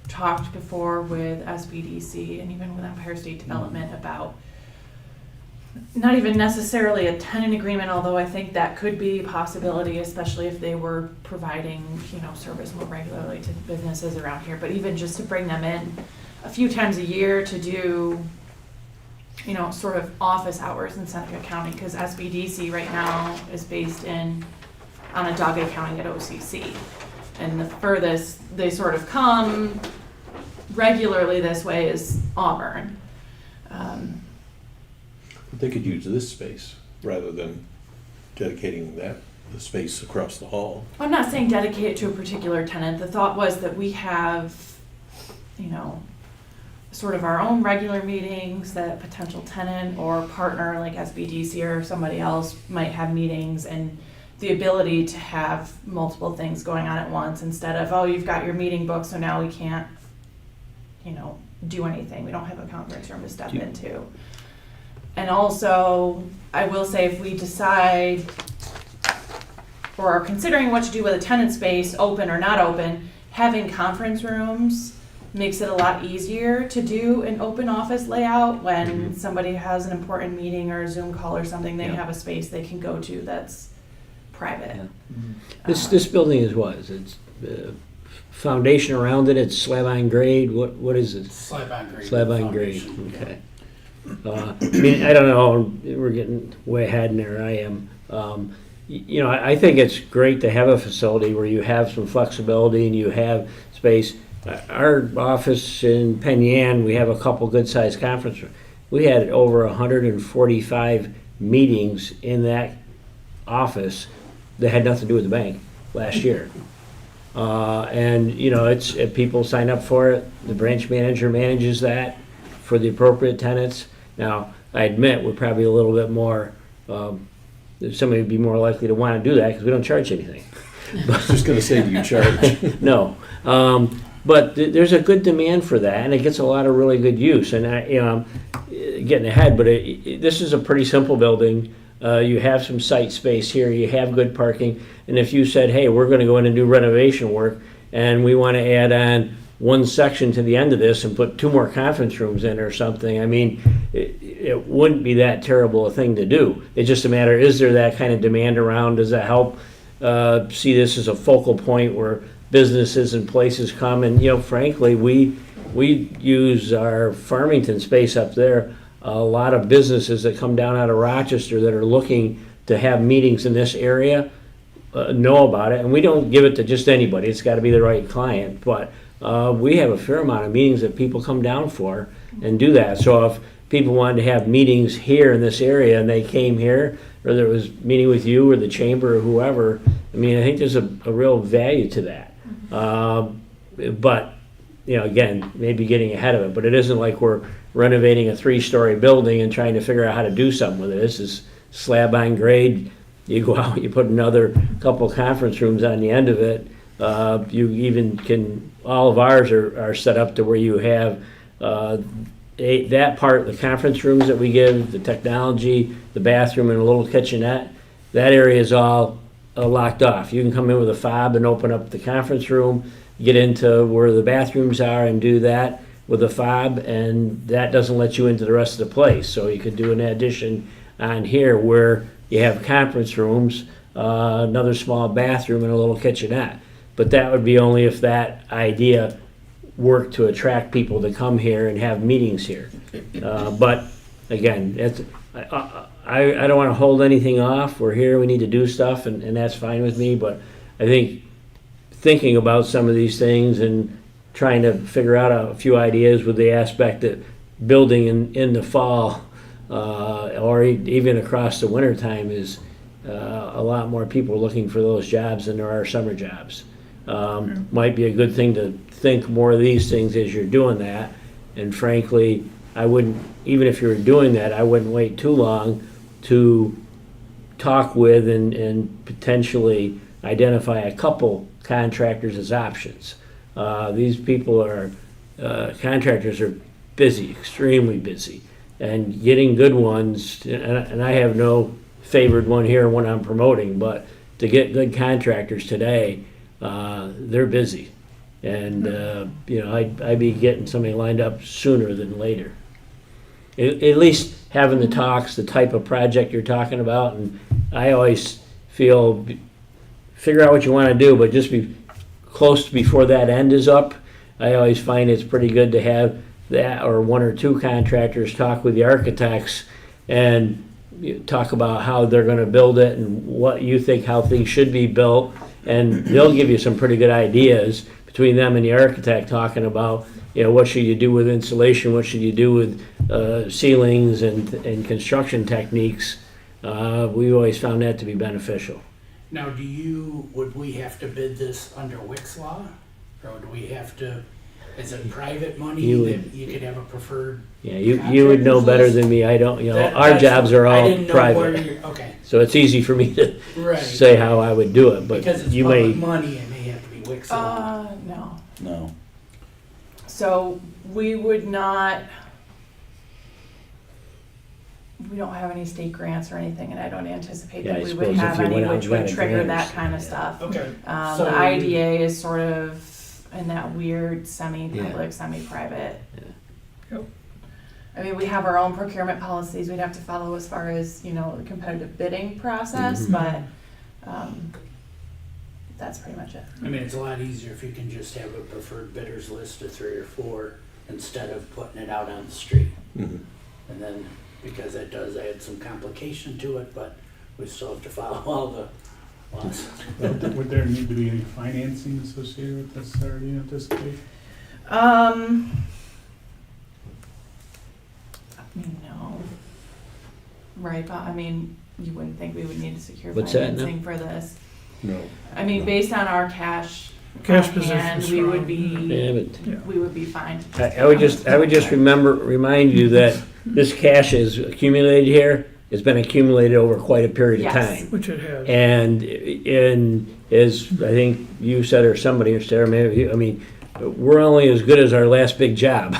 talked before with SBDC and even with Empire State Development about not even necessarily a tenant agreement, although I think that could be a possibility, especially if they were providing, service more regularly to businesses around here, but even just to bring them in a few times a year to do, sort of office hours in Seneca County, because SBDC right now is based in Onondaga County at OCC. And the furthest they sort of come regularly this way is Auburn. They could use this space rather than dedicating the space across the hall. I'm not saying dedicate it to a particular tenant. The thought was that we have, sort of our own regular meetings, that a potential tenant or partner like SBDC or somebody else might have meetings, and the ability to have multiple things going on at once, instead of, oh, you've got your meeting book, so now we can't, do anything. We don't have a conference room to step into. And also, I will say, if we decide or are considering what to do with a tenant space, open or not open, having conference rooms makes it a lot easier to do an open office layout when somebody has an important meeting or a Zoom call or something. They have a space they can go to that's private. This building is what? Is it foundation around it? It's slab on grade? What is it? Slab on grade. Slab on grade, foundation. okay. I don't know, we're getting way ahead in there, I am. I think it's great to have a facility where you have some flexibility and you have space. Our office in Penn Yan, we have a couple good-sized conference rooms. We had over 145 meetings in that office that had nothing to do with the bank last year. It's people sign up for it. The branch manager manages that for the appropriate tenants. Now, I admit we're probably a little bit more. Somebody would be more likely to want to do that because we don't charge anything. I was just going to say, do you charge? No, but there's a good demand for that, and it gets a lot of really good use. And I'm getting ahead, but this is a pretty simple building. You have some site space here, you have good parking, and if you said, hey, we're gonna go in and do renovation work, and we wanna add on one section to the end of this and put 2 more conference rooms in or something, it wouldn't be that terrible a thing to do. It's just a matter, is there that kind of demand around? Does that help see this as a focal point where businesses and places come? And, frankly, we use our Farmington space up there. A lot of businesses that come down out of Rochester that are looking to have meetings in this area know about it, and we don't give it to just anybody. It's got to be the right client, but we have a fair amount of meetings that people come down for and do that. So if people wanted to have meetings here in this area and they came here, or there was meeting with you or the chamber or whoever, I think there's a real value to that. But again, maybe getting ahead of it, but it isn't like we're renovating a 3-story building and trying to figure out how to do something with it. This is slab on grade. You go out, you put another couple conference rooms on the end of it. You even can, all of ours are set up to where you have that part, the conference rooms that we give, the technology, the bathroom and a little kitchenette, that area is all locked off. You can come in with a fob and open up the conference room, get into where the bathrooms are and do that with a fob, and that doesn't let you into the rest of the place. So you could do an addition on here where you have conference rooms, another small bathroom and a little kitchenette. But that would be only if that idea worked to attract people to come here and have meetings here. But again, I don't want to hold anything off. We're here, we need to do stuff, and that's fine with me. But I think thinking about some of these things and trying to figure out a few ideas with the aspect that building in the fall or even across the winter time is a lot more people looking for those jobs than there are summer jobs. Might be a good thing to think more of these things as you're doing that. And frankly, I wouldn't, even if you were doing that, I wouldn't wait too long to talk with and potentially identify a couple contractors as options. These people are, contractors are busy, extremely busy. And getting good ones, and I have no favored one here and one I'm promoting, but to get good contractors today, they're busy. And, I'd be getting somebody lined up sooner than later. At least having the talks, the type of project you're talking about, and I always feel, figure out what you want to do, but just be close before that end is up. I always find it's pretty good to have that or one or two contractors talk with the architects and talk about how they're going to build it and what you think how things should be built, and they'll give you some pretty good ideas between them and the architect talking about what should you do with insulation, what should you do with ceilings and construction techniques. We always found that to be beneficial. Now, would we have to bid this under Wick's law? Or would we have to, is it private money that you could have a preferred? Yeah, you would know better than me. I don't, our jobs are I all didn't know private. okay. So it's easy for me to Right. say how I would do it, but Because it's you public may. money, it may have to be Wick's law. No. No. So we would not, we don't have any state grants or anything, and I don't anticipate Yeah, that I we suppose would if have you any went out which and got would a trigger grant or that kind of stuff. Okay. The So- IDA is sort of in that weird semi-public, Yeah. semi-private. Yep. I mean, we have our own procurement policies we'd have to follow as far as, the competitive bidding process, Mhm. but, that's pretty much it. I mean, it's a lot easier if you can just have a preferred bidders list of 3 or 4 instead of putting it out on the street. Mhm. And then, because that does add some complication to it, but we still have to follow all the laws. Would there need to be any financing associated with this, or do you anticipate? No. Right, but I mean, you wouldn't think we would need to secure What's that now? financing for this. No. I mean, No. based on our cash Cash on position's hand, we strong. would be, Yeah, but we would be fine. I would just remind you that this cash is accumulated here, it's been accumulated over quite a period of Yes. time. Which it has. And as I think you said, or somebody, or Sarah, maybe, I mean, we're only as good as our last big job.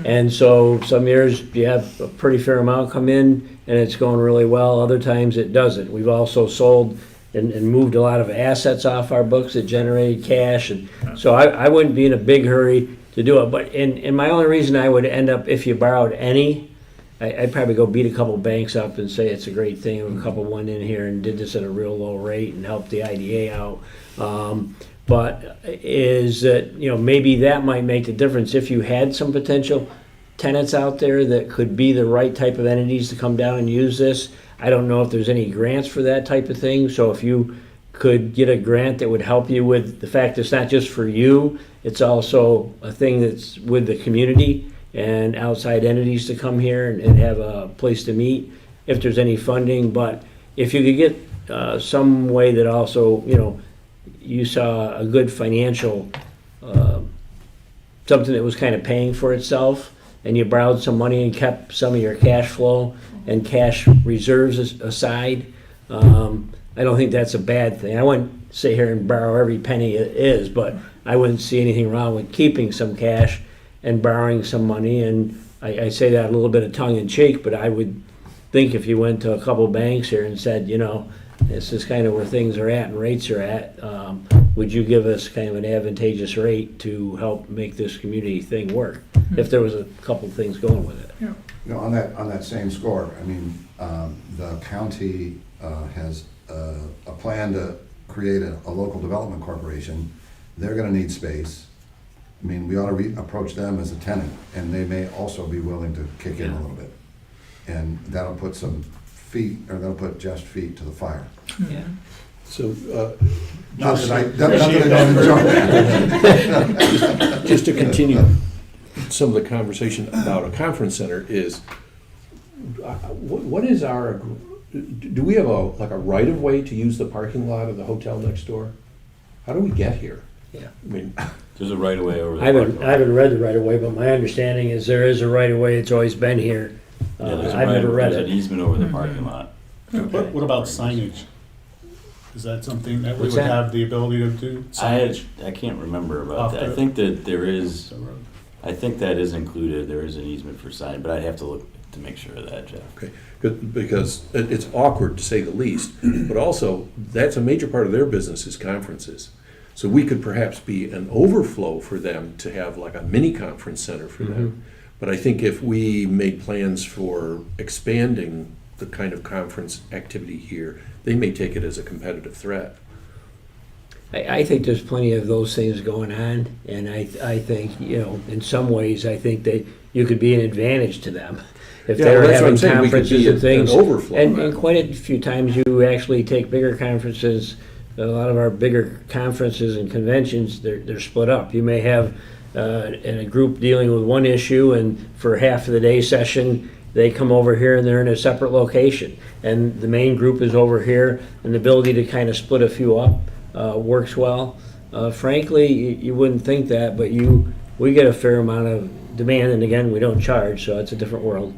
And so some years you have a pretty fair amount come in and it's going really well, other times it doesn't. We've also sold and moved a lot of assets off our books that generated cash, and so I wouldn't be in a big hurry to do it. But and my only reason I would end up, if you borrowed any, I'd probably go beat a couple banks up and say it's a great thing, and a couple went in here and did this at a real low rate and helped the IDA out. But is that, maybe that might make the difference if you had some potential tenants out there that could be the right type of entities to come down and use this. I don't know if there's any grants for that type of thing, so if you could get a grant that would help you with the fact it's not just for you, it's also a thing that's with the community and outside entities to come here and have a place to meet, if there's any funding. But if you could get some way that also, you saw a good financial something that was kind of paying for itself, and you borrowed some money and kept some of your cash flow and cash reserves aside, I don't think that's a bad thing. I wouldn't sit here and borrow every penny it is, but I wouldn't see anything wrong with keeping some cash and borrowing some money. And I say that a little bit of tongue in cheek, but I would think if you went to a couple banks here and said, this is kind of where things are at and rates are at, would you give us kind of an advantageous rate to help make this community thing work? If there was a couple things going with it. On that same score, I mean, the county has a plan to create a local development corporation. They're gonna need space. I mean, we ought to approach them as a tenant, and they may also be willing to kick in a little bit. And that'll put that'll put just feet to the fire. Yeah. So, Not that I don't enjoy that. just to continue some of the conversation about a conference center is, what is do we have a right of way to use the parking lot of the hotel next door? How do we get here? Yeah. I mean, There's a right of way over I there. haven't read the right of way, but my understanding is there is a right of way. It's always been here. Yeah, there's a I've never read there's an it. easement over the parking lot. What about signage? Is that something that we What's would that? have the ability to do? Signage? I can't remember about Off that. I the- think that there is, The road. I think that is included. There is an easement for sign, but I'd have to look to make sure of that, Jeff. okay, because it's awkward to say the least, but also, that's a major part of their business is conferences. So we could perhaps be an overflow for them to have like a mini conference center for them. But I think if we made plans for expanding the kind of conference activity here, they may take it as a competitive threat. I think there's plenty of those things going on, and I think, in some ways, I think that you could be an advantage to them. If Yeah, they're well, that's what having I'm saying. We could conferences be and an things. overflow. And quite a few times you actually take bigger conferences, a lot of our bigger conferences and conventions, they're split up. You may have in a group dealing with one issue, and for half of the day session, they come over here and they're in a separate location. And the main group is over here, and the ability to kind of split a few up works well. Frankly, you wouldn't think that, but we get a fair amount of demand, and again, we don't charge, so it's a different world.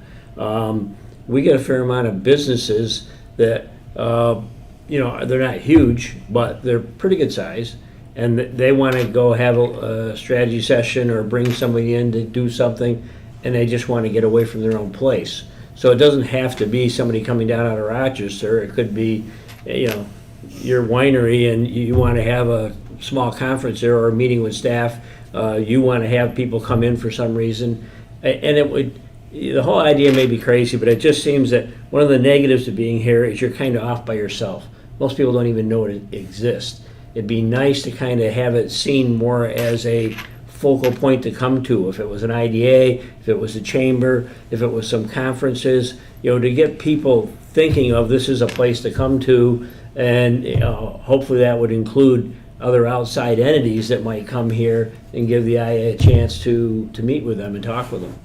We get a fair amount of businesses that, they're not huge, but they're pretty good size, and they want to go have a strategy session or bring somebody in to do something, and they just want to get away from their own place. So it doesn't have to be somebody coming down out of Rochester. It could be, your winery, and you want to have a small conference there or a meeting with staff. You want to have people come in for some reason, and the whole idea may be crazy, but it just seems that one of the negatives of being here is you're kind of off by yourself. Most people don't even know it exists. It'd be nice to kind of have it seen more as a focal point to come to. If it was an IDA, if it was a chamber, if it was some conferences, to get people thinking of this as a place to come to, and hopefully that would include other outside entities that might come here and give the IA a chance to meet with them and talk with them.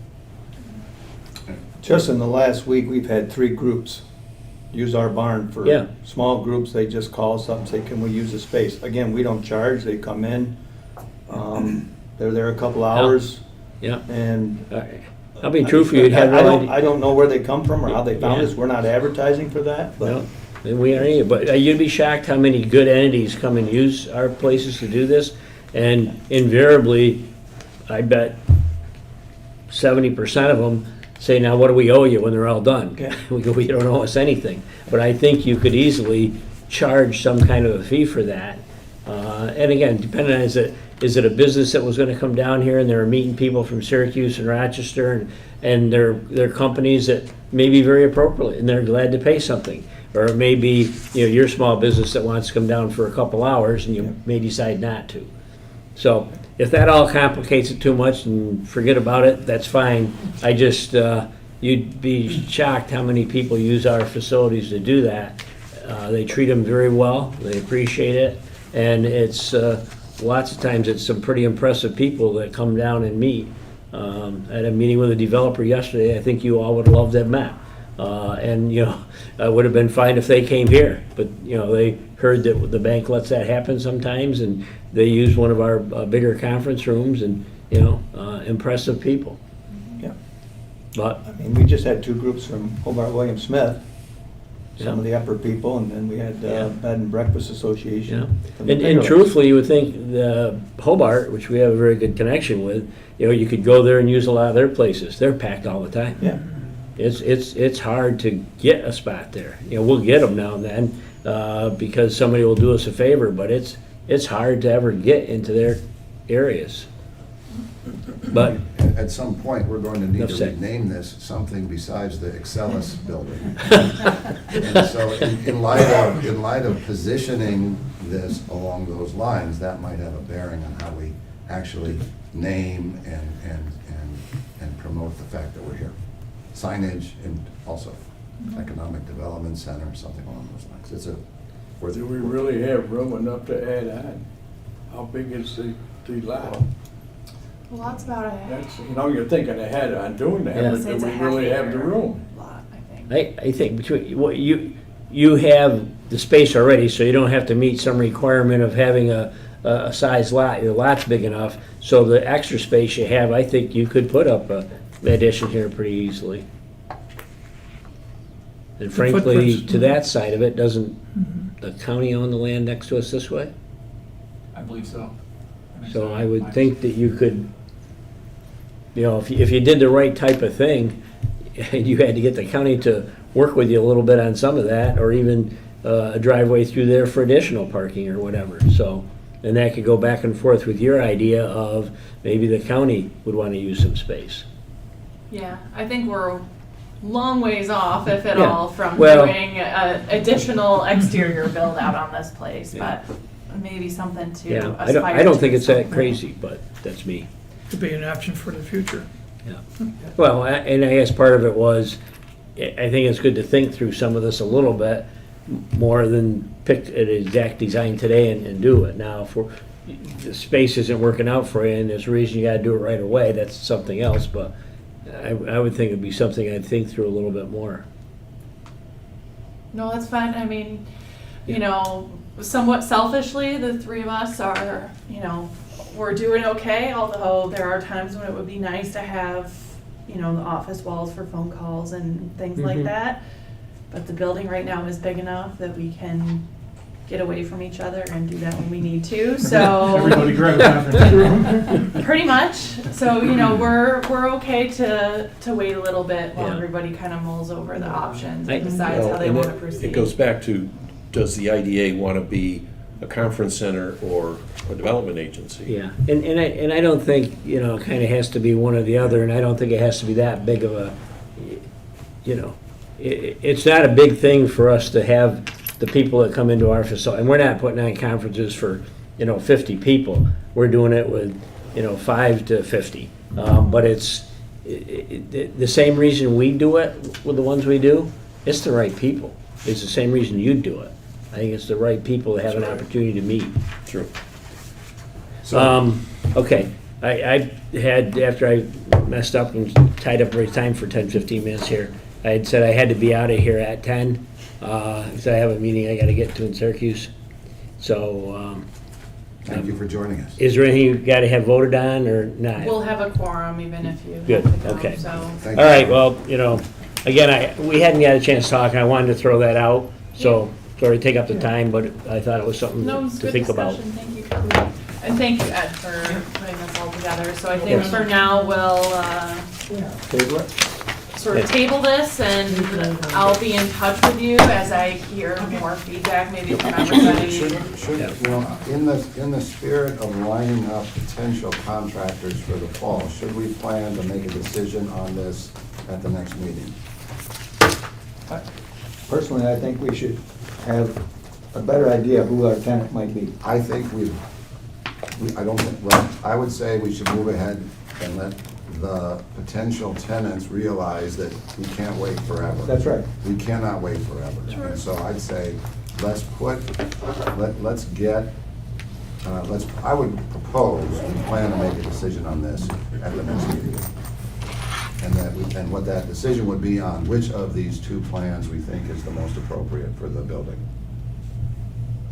Just in the last week, we've had 3 groups use our barn for Yeah. small groups. They just call us up and say, can we use the space? Again, we don't charge. They come in. They're there a couple hours, Yeah. and I'll be true for you. You'd have I no don't, idea. I don't know where they come from or how they found Yeah. us. We're not advertising for that, but No, and we aren't either, but you'd be shocked how many good entities come and use our places to do this, and invariably, I bet 70% of them say, now what do we owe you when they're all done? Yeah. We go, you don't owe us anything, but I think you could easily charge some kind of a fee for that. And again, depending on, is it a business that was gonna come down here and they were meeting people from Syracuse and Rochester, and they're companies that may be very appropriate, and they're glad to pay something. Or it may be, your small business that wants to come down for a couple hours, and you may decide not to. So if that all complicates it too much and forget about it, that's fine. I just, you'd be shocked how many people use our facilities to do that. They treat them very well, they appreciate it, and it's, lots of times it's some pretty impressive people that come down and meet. At a meeting with a developer yesterday, I think you all would have loved to have met. And, it would have been fine if they came here, but, they heard that the bank lets that happen sometimes, and they use one of our bigger conference rooms, and impressive people. Yeah. But, I mean, we just had two groups from Hobart William Smith, some Yeah. of the upper people, and then we had Yeah. Bed and Breakfast Association. Yeah. from the And bigger ones. truthfully, you would think the Hobart, which we have a very good connection with, you could go there and use a lot of their places. They're packed all the time. Yeah, It's hard to get a spot there. We'll get them now and then, because somebody will do us a favor, but it's hard to ever get into their areas. But, At some point, we're going to need Enough to said. rename this something besides the Excellus building. And so in light of positioning this along those lines, that might have a bearing on how we actually name and promote the fact that we're here. Signage and also economic development center, something along those lines. It's a, Do we really have room enough to add on? How big is the lot? Well, that's about a That's, you're thinking ahead on doing that, Yeah. but Say do it's a we really have the half-acre room? lot, I think. I think between, what you have the space already, so you don't have to meet some requirement of having a size lot. Your lot's big enough, so the extra space you have, I think you could put up a addition here pretty easily. And frankly, footprints. to that side of it, doesn't the county own the land next to us this way? I believe so. So I would think that you could, if you did the right type of thing, and you had to get the county to work with you a little bit on some of that, or even a driveway through there for additional parking or whatever. So, and that could go back and forth with your idea of maybe the county would want to use some space. Yeah, I think we're a long ways off, if at Yeah. all, from Well- doing additional exterior build out on this place, Yeah. but maybe something to Yeah, aspire I don't to think it's at that some crazy, but that's me. Could be an option for the future. Yeah. Well, and I guess part of it was, I think it's good to think through some of this a little bit more than pick an exact design today and do it. Now, if the space isn't working out for you and there's a reason you gotta do it right away, that's something else, but I would think it'd be something I'd think through a little bit more. No, that's fine. I mean, somewhat selfishly, the three of us are, we're doing okay, although there are times when it would be nice to have, the office walls for phone calls and things like Mhm. that. But the building right now is big enough that we can get away from each other and do that when we need to, so. Everybody grab a conference room. Pretty much. So, we're okay to wait a little bit while Yeah. everybody kind of mulls over the options I- and decides how they And want to it proceed. goes back to, does the IDA want to be a conference center or a development agency? Yeah, and I don't think, it kind of has to be one or the other, and I don't think it has to be that big of a, it's not a big thing for us to have the people that come into our facility, and we're not putting on conferences for, 50 people. We're doing it with, 5 to 50. But it's the same reason we do it with the ones we do. It's the right people. It's the same reason you do it. I think it's the right people that have an opportunity to meet. True. Okay, I had, after I messed up and tied up every time for 10, 15 minutes here, I had said I had to be out of here at 10, because I have a meeting I gotta get to in Syracuse. So, thank you for joining us. is there anything you gotta have voted on or not? We'll have a quorum even if you Good, have to go, okay. so. Thank All you. right, well, again, we hadn't got a chance to talk, and I wanted to throw that out, so, sorry to take up the time, but I thought it was something No, it's to good think about. discussion. Thank you, Kelly. And thank you, Ed, for putting this all together. So I think Yes. for now, we'll table it. sort of table this, and I'll be in touch with you as I hear more feedback, maybe from everybody. In the spirit of lining up potential contractors for the fall, should we plan to make a decision on this at the next meeting? Personally, I think we should have a better idea who our tenant might be. I think I don't think, well, I would say we should move ahead and let the potential tenants realize that we can't wait forever. That's right. We cannot wait forever. And so I'd say, let's I would propose we plan to make a decision on this at the next meeting. And what that decision would be on which of these two plans we think is the most appropriate for the building.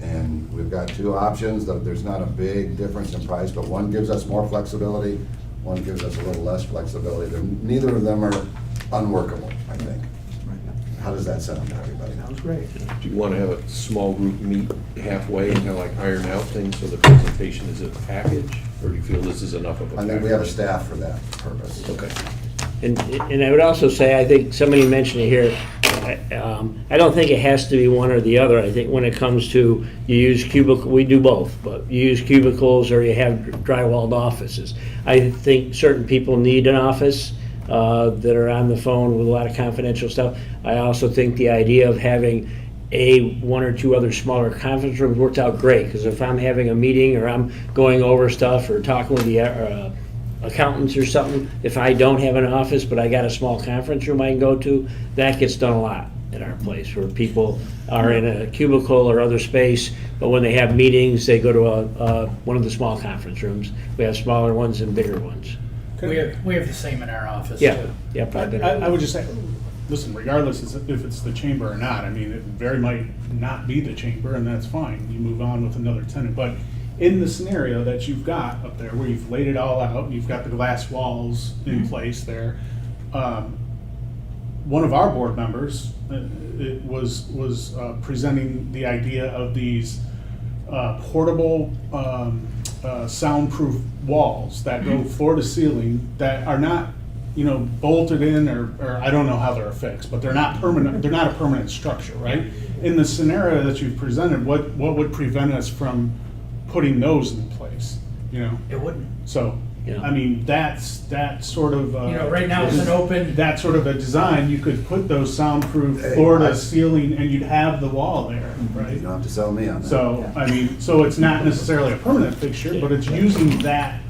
And we've got two options, though there's not a big difference in price, but one gives us more flexibility, One gives us a little less flexibility. Neither of them are unworkable, I think. How does that sound to everybody? Sounds great. Do you want to have a small group meet halfway and kind of like iron out things so the presentation is a package? Or do you feel this is enough of a package? I think we have a staff for that purpose. Okay. And I would also say, I think somebody mentioned it here, I don't think it has to be one or the other. I think when it comes to, you use cubicle, we do both, but you use cubicles or you have drywalled offices. I think certain people need an office that are on the phone with a lot of confidential stuff. I also think the idea of having one or two other smaller conference rooms worked out great, because if I'm having a meeting or I'm going over stuff or talking with the accountants or something, if I don't have an office but I got a small conference room I can go to, that gets done a lot at our place, where people are in a cubicle or other space, but when they have meetings, they go to one of the small conference rooms. We have smaller ones and bigger ones. We have the same in our office Yeah, too. yep. I would just say, listen, regardless if it's the chamber or not, I mean, it very might not be the chamber, and that's fine. You move on with another tenant. But in the scenario that you've got up there, where you've laid it all out, you've got the glass walls in place there, one of our board members was presenting the idea of these portable soundproof walls that go floor to ceiling, that are not, bolted in, or I don't know how they're affixed, but they're not permanent. They're not a permanent structure, right? In the scenario that you've presented, what would prevent us from putting those in place? It wouldn't. So, Yeah. I mean, that's that sort of. Right now it's an open. That sort of a design, you could put those soundproof floor to ceiling, and you'd have the wall there, right? You don't have to sell me on that. So, I mean, so it's not necessarily a permanent fixture, but it's using that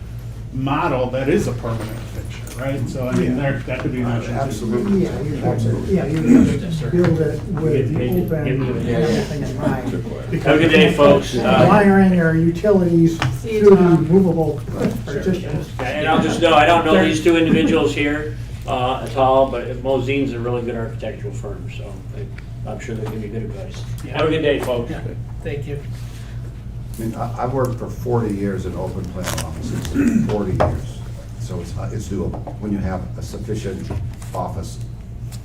model that is a permanent fixture, right? So, I mean, that could be an option. Absolutely. Yeah, you have to build it with the open and everything in mind. Have a good day, folks. Wiring or utilities See you, through the Tom. movable partitions. And I'll just know, I don't know these two individuals here at all, but Mozine's a really good architectural firm, so I'm sure they'll give you good advice. Have a good day, folks. Thank you. I mean, I've worked for 40 years in open plan offices, 40 years. So it's doable when you have a sufficient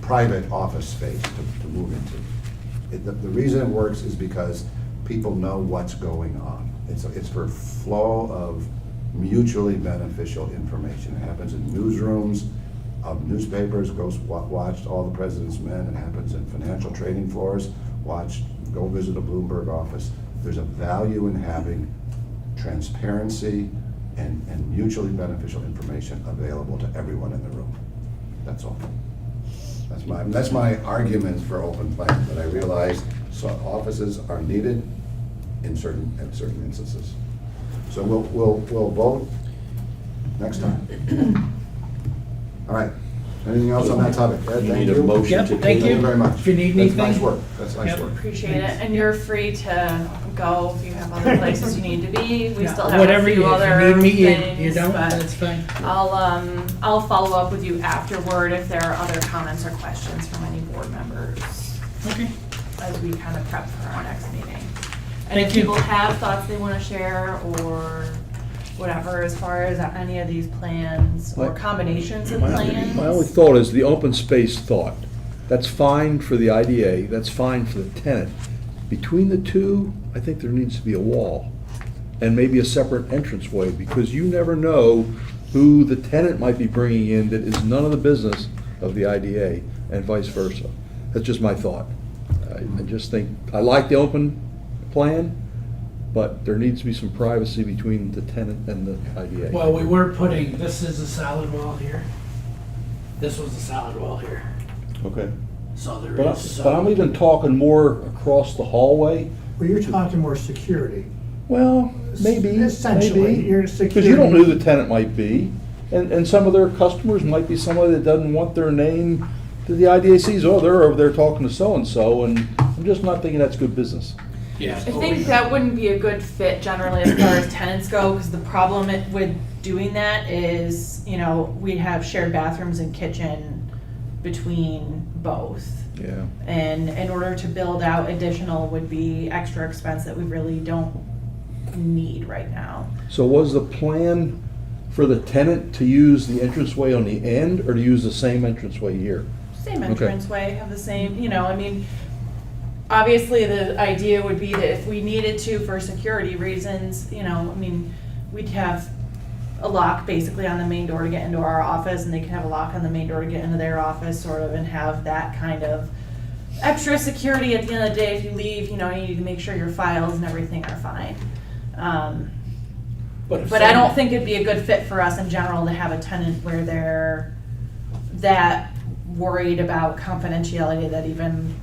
private office space to move into. The reason it works is because people know what's going on. It's for flow of mutually beneficial information. It happens in newsrooms of newspapers, watched All the President's Men. It happens in financial trading floors. Go visit a Bloomberg office. There's a value in having transparency and mutually beneficial information available to everyone in the room. That's all. That's my argument for open plan, but I realize offices are needed in certain instances. So we'll vote next time. All right. Anything else on that topic? Ed, You thank need a you. motion Yep, to thank table. you. Thank you very much. If you need That's nice anything. work. That's nice Yep. work. Appreciate it, and you're free to go if you have other places you need to be. We Yeah, still have whatever a few you, other if you need me, things, you don't, but that's fine. I'll follow up with you afterward if there are other comments or questions from any board members Okay. as we kind of prep for our next meeting. And Thank if you. people have thoughts they want to share or whatever as far as any of these plans or combinations of plans. My only thought is the open space thought. That's fine for the IDA, that's fine for the tenant. Between the two, I think there needs to be a wall and maybe a separate entranceway, because you never know who the tenant might be bringing in that is none of the business of the IDA, and vice versa. That's just my thought. I just think, I like the open plan, but there needs to be some privacy between the tenant and the IDA. Well, we were putting, this is a solid wall here. This was a solid wall here. Okay. So there But is. but I'm even talking more across the hallway. Well, you're talking more security. Well, maybe. Essentially, maybe. you're Because you don't know security. who the tenant might be. And some of their customers might be somebody that doesn't want their name, that the IDA sees, oh, they're over there talking to so-and-so, and I'm just not thinking that's good business. Yeah. I think that wouldn't be a good fit generally as far as tenants go, because the problem with doing that is, we have shared bathrooms and kitchen between both. Yeah. And in order to build out additional would be extra expense that we really don't need right now. So was the plan for the tenant to use the entranceway on the end or to use the same entranceway here? Same Okay. entranceway, have the same, I mean, obviously the idea would be that if we needed to for security reasons, I mean, we'd have a lock basically on the main door to get into our office, and they can have a lock on the main door to get into their office, sort of, and have that kind of extra security at the end of the day. If you leave, you need to make sure your files and everything are fine. But I don't think it'd be a good fit for us in general to have a tenant where they're that worried about confidentiality that even,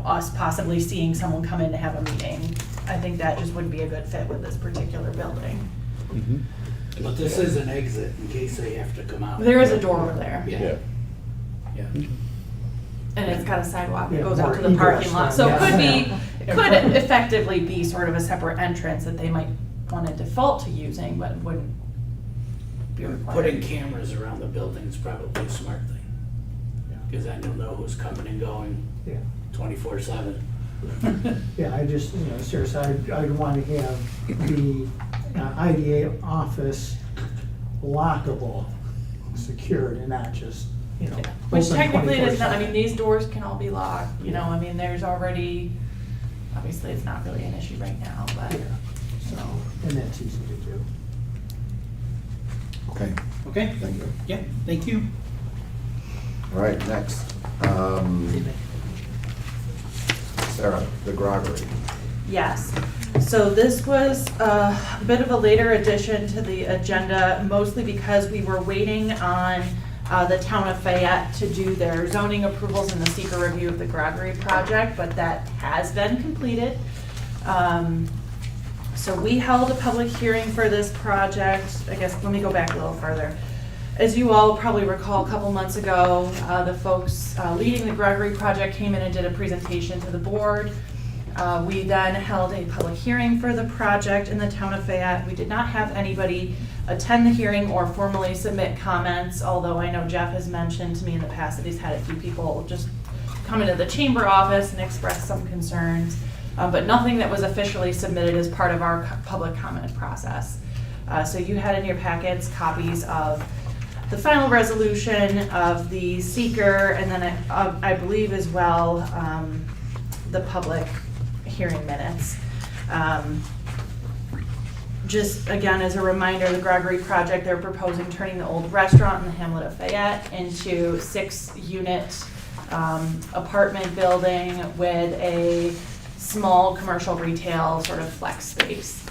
us possibly seeing someone come in to have a meeting. I think that just wouldn't be a good fit with this particular building. But this is an exit in case they have to come out. There is a door over there, Yeah. Yeah. and it's got a sidewalk that Yeah, goes out to more the parking egress lot. than- So yeah. it could effectively be sort of a separate entrance that they might want to default to using, but wouldn't be required. Putting cameras around the building is probably a smart thing. Because then you'll know who's coming and going Yeah. 24/7. Yeah, I just, seriously, I'd want to have the IDA office lockable, secured, and not just, Which open technically it is not, 24/7. these doors can all be locked, there's already, obviously it's not really an issue right now, but. Yeah, so, and that's easy to do. Okay, Okay? thank you. Yeah, thank you. All right, next. Sarah, the groggery. Yes, so this was a bit of a later addition to the agenda, mostly because we were waiting on the town of Fayette to do their zoning approvals and the seeker review of the groggery project, but that has been completed. So we held a public hearing for this project. I guess, let me go back a little further. As you all probably recall, a couple months ago, the folks leading the Gregory project came in and did a presentation to the board. We then held a public hearing for the project in the town of Fayette. We did not have anybody attend the hearing or formally submit comments, although I know Jeff has mentioned to me in the past that he's had a few people just come into the chamber office and express some concerns, but nothing that was officially submitted as part of our public comment process. So you had in your packets copies of the final resolution of the seeker, and then I believe as well the public hearing minutes. Just again, as a reminder, the Gregory project, they're proposing turning the old restaurant in the hamlet of Fayette into 6-unit apartment building with a small commercial retail sort of flex space.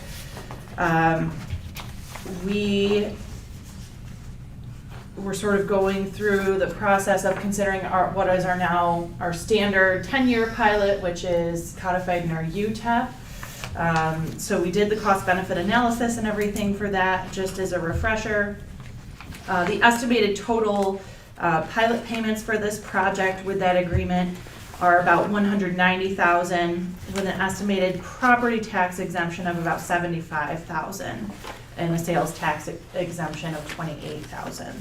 We're sort of going through the process of considering what is our standard 10-year pilot, which is codified in our UTEP. So we did the cost benefit analysis and everything for that, just as a refresher. The estimated total pilot payments for this project with that agreement are about $190,000, with an estimated property tax exemption of about $75,000 and a sales tax exemption of $28,000.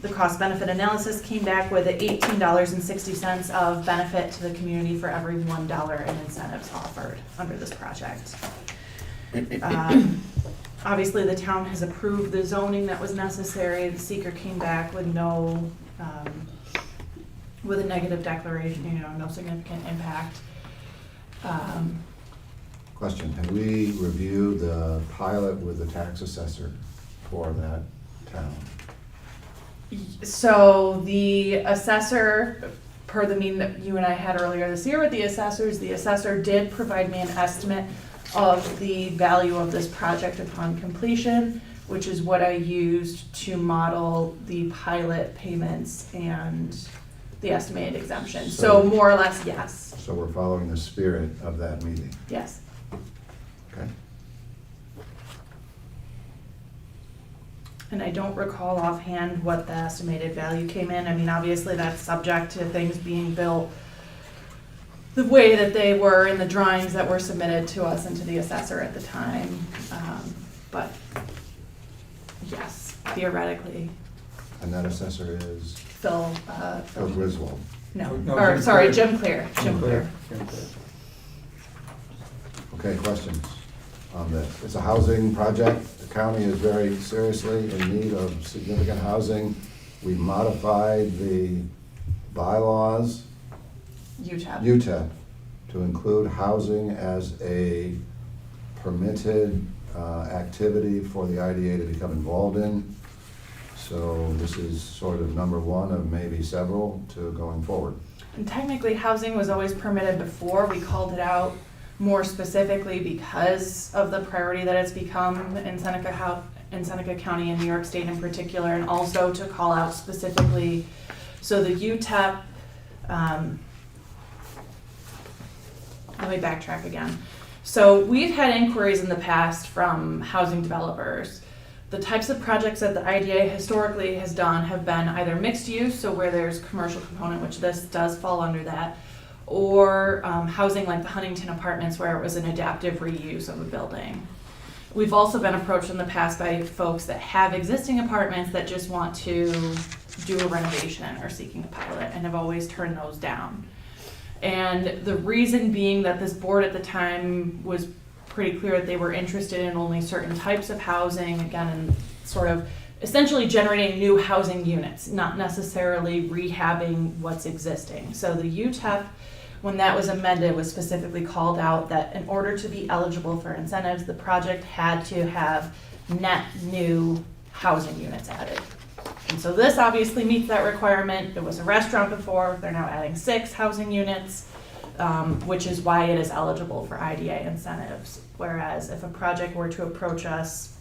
The cost benefit analysis came back with $18.60 of benefit to the community for every $1 in incentives offered under this project. Obviously, the town has approved the zoning that was necessary. The seeker came back with with a negative declaration, no significant impact. Question, have we reviewed the pilot with the tax assessor for that town? So the assessor, per the meeting that you and I had earlier this year with the assessor did provide me an estimate of the value of this project upon completion, which is what I used to model the pilot payments and the estimated exemption. So more or less, yes. So we're following the spirit of that meeting, Yes. okay? And I don't recall offhand what the estimated value came in. I mean, obviously that's subject to things being built the way that they were in the drawings that were submitted to us and to the assessor at the time. But yes, theoretically, And that assessor is Phil Griswold. Jim Clear. Okay, questions? on this. It's a housing project. The county is very seriously in need of significant housing. We modified the bylaws, UTEP, to include housing as a permitted activity for the IDA to become involved in. So this is sort of number one of maybe several to going forward. And technically, housing was always permitted before. We called it out more specifically because of the priority that it's become in Seneca County and New York State in particular, and also to call out specifically, so the UTEP, let me backtrack again. So we've had inquiries in the past from housing developers. The types of projects that the IDA historically has done have been either mixed use, so where there's commercial component, which this does fall under that, or housing like the Huntington Apartments where it was an adaptive reuse of a building. We've also been approached in the past by folks that have existing apartments that just want to do a renovation or seeking a pilot and have always turned those down. And the reason being that this board at the time was pretty clear that they were interested in only certain types of housing, again, and sort of essentially generating new housing units, not necessarily rehabbing what's existing. So the UTEP, when that was amended, was specifically called out that in order to be eligible for incentives, the project had to have net new housing units added. And so this obviously meets that requirement. It was a restaurant before, they're now adding 6 housing units, which is why it is eligible for IDA incentives. Whereas if a project were to approach us,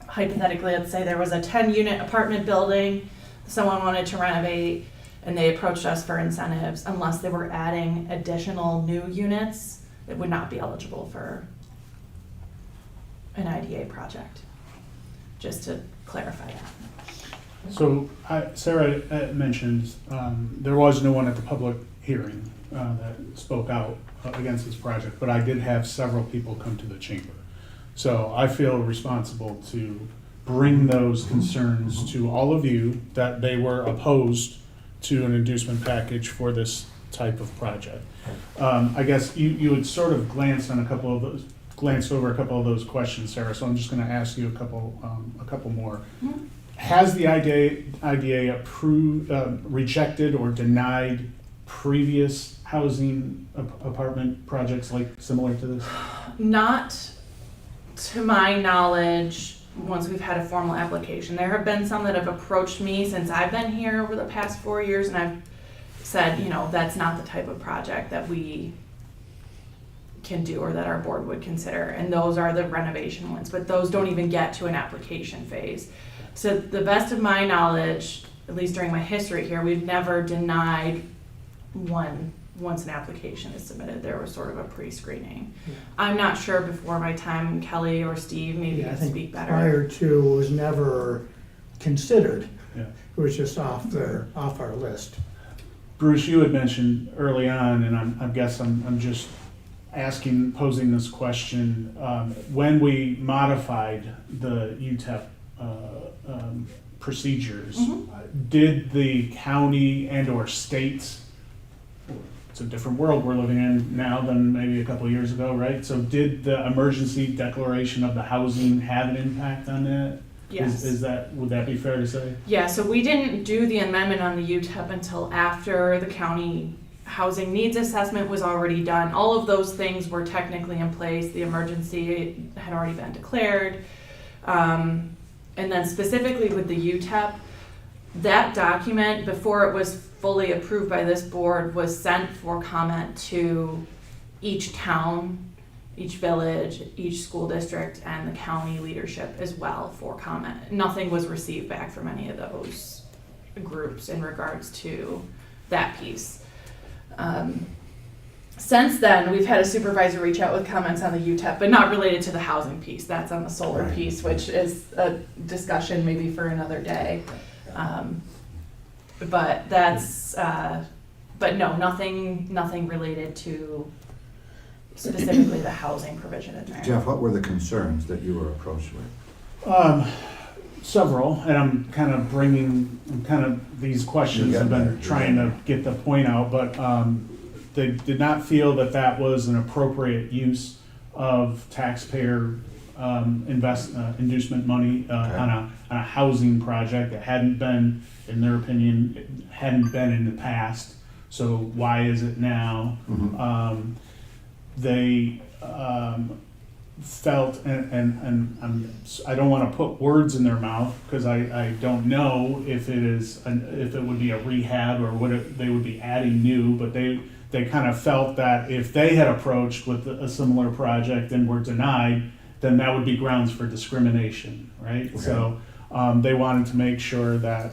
hypothetically, let's say there was a 10-unit apartment building, someone wanted to renovate, and they approached us for incentives, unless they were adding additional new units, it would not be eligible for an IDA project. Just to clarify that. So Sarah mentioned there was no one at the public hearing that spoke out against this project, but I did have several people come to the chamber. So I feel responsible to bring those concerns to all of you, that they were opposed to an inducement package for this type of project. I guess you had sort of glanced over a couple of those questions, Sarah, so I'm just going to ask you a couple more. Mm-hmm. Has the IDA approved, rejected or denied previous housing apartment projects like similar to this? Not to my knowledge, once we've had a formal application. There have been some that have approached me since I've been here over the past 4 years, and I've said, that's not the type of project that we can do or that our board would consider. And those are the renovation ones, but those don't even get to an application phase. So the best of my knowledge, at least during my history here, we've never denied one once an application is submitted. There was sort of a pre-screening. Yeah. I'm not sure before my time, Kelly or Steve, maybe Yeah, I can think speak better. prior to was never considered. Yeah. It was just off our list. Bruce, you had mentioned early on, and I guess I'm just posing this question. When we modified the UTEP procedures, did the county and or states, it's a different world we're living in now than maybe a couple of years ago, right? So did the emergency declaration of the housing have an impact on that? Yes. Would that be fair to say? Yeah, so we didn't do the amendment on the UTEP until after the county housing needs assessment was already done. All of those things were technically in place. The emergency had already been declared. And then specifically with the UTEP, that document, before it was fully approved by this board, was sent for comment to each town, each village, each school district, and the county leadership as well for comment. Nothing was received back from any of those groups in regards to that piece. Since then, we've had a supervisor reach out with comments on the UTEP, but not related to the housing piece. That's on the solar piece, which is a discussion maybe for another day. But that's, but no, nothing related to specifically the housing provision in there. Jeff, what were the concerns that you were approached with? Several, and I'm kind of these questions have been trying to get the point out, but they did not feel that was an appropriate use of taxpayer inducement money on a housing project that hadn't been, in their opinion, hadn't been in the past. So why is it now? They felt, and I don't want to put words in their mouth because I don't know if it would be a rehab or they would be adding new, but they kind of felt that if they had approached with a similar project and were denied, then that would be grounds for discrimination, right? Okay. So they wanted to make sure that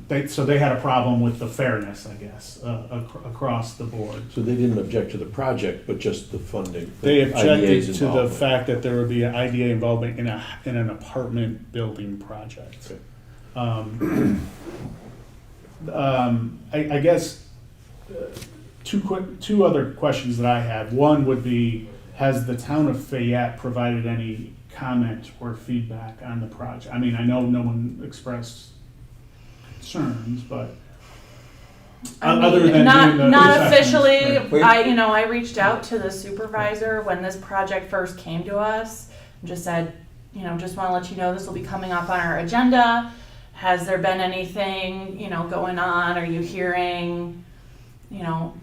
they had a problem with the fairness, I guess, across the board. So they didn't object to the project, but just the funding. They objected to the fact that there would be an IDA involvement in an apartment building project. Okay. I guess two other questions that I had. One would be, has the town of Fayette provided any comment or feedback on the project? I mean, I know no one expressed concerns, but other than not officially. Right. I reached out to the supervisor when this project first came to us and just said, just want to let you know this will be coming up on our agenda. Has there been anything, going on? Are you hearing,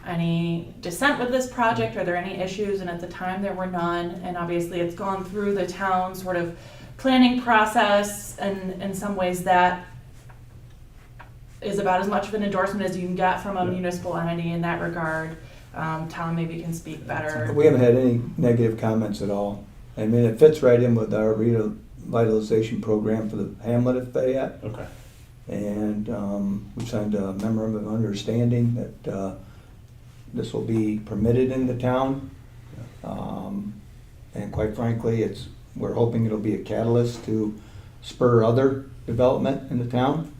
any dissent with this project? Are there any issues? And at the time there were none. And obviously it's gone through the town sort of planning process, and in some ways that is about as much of an endorsement as you can get from a municipal entity in that regard. Tom maybe can speak better. We haven't had any negative comments at all. I mean, it fits right in with our revitalization program for the hamlet of Fayette. Okay. And we signed a memorandum of understanding that this will be permitted in the town. And quite frankly, we're hoping it'll be a catalyst to spur other development in the town,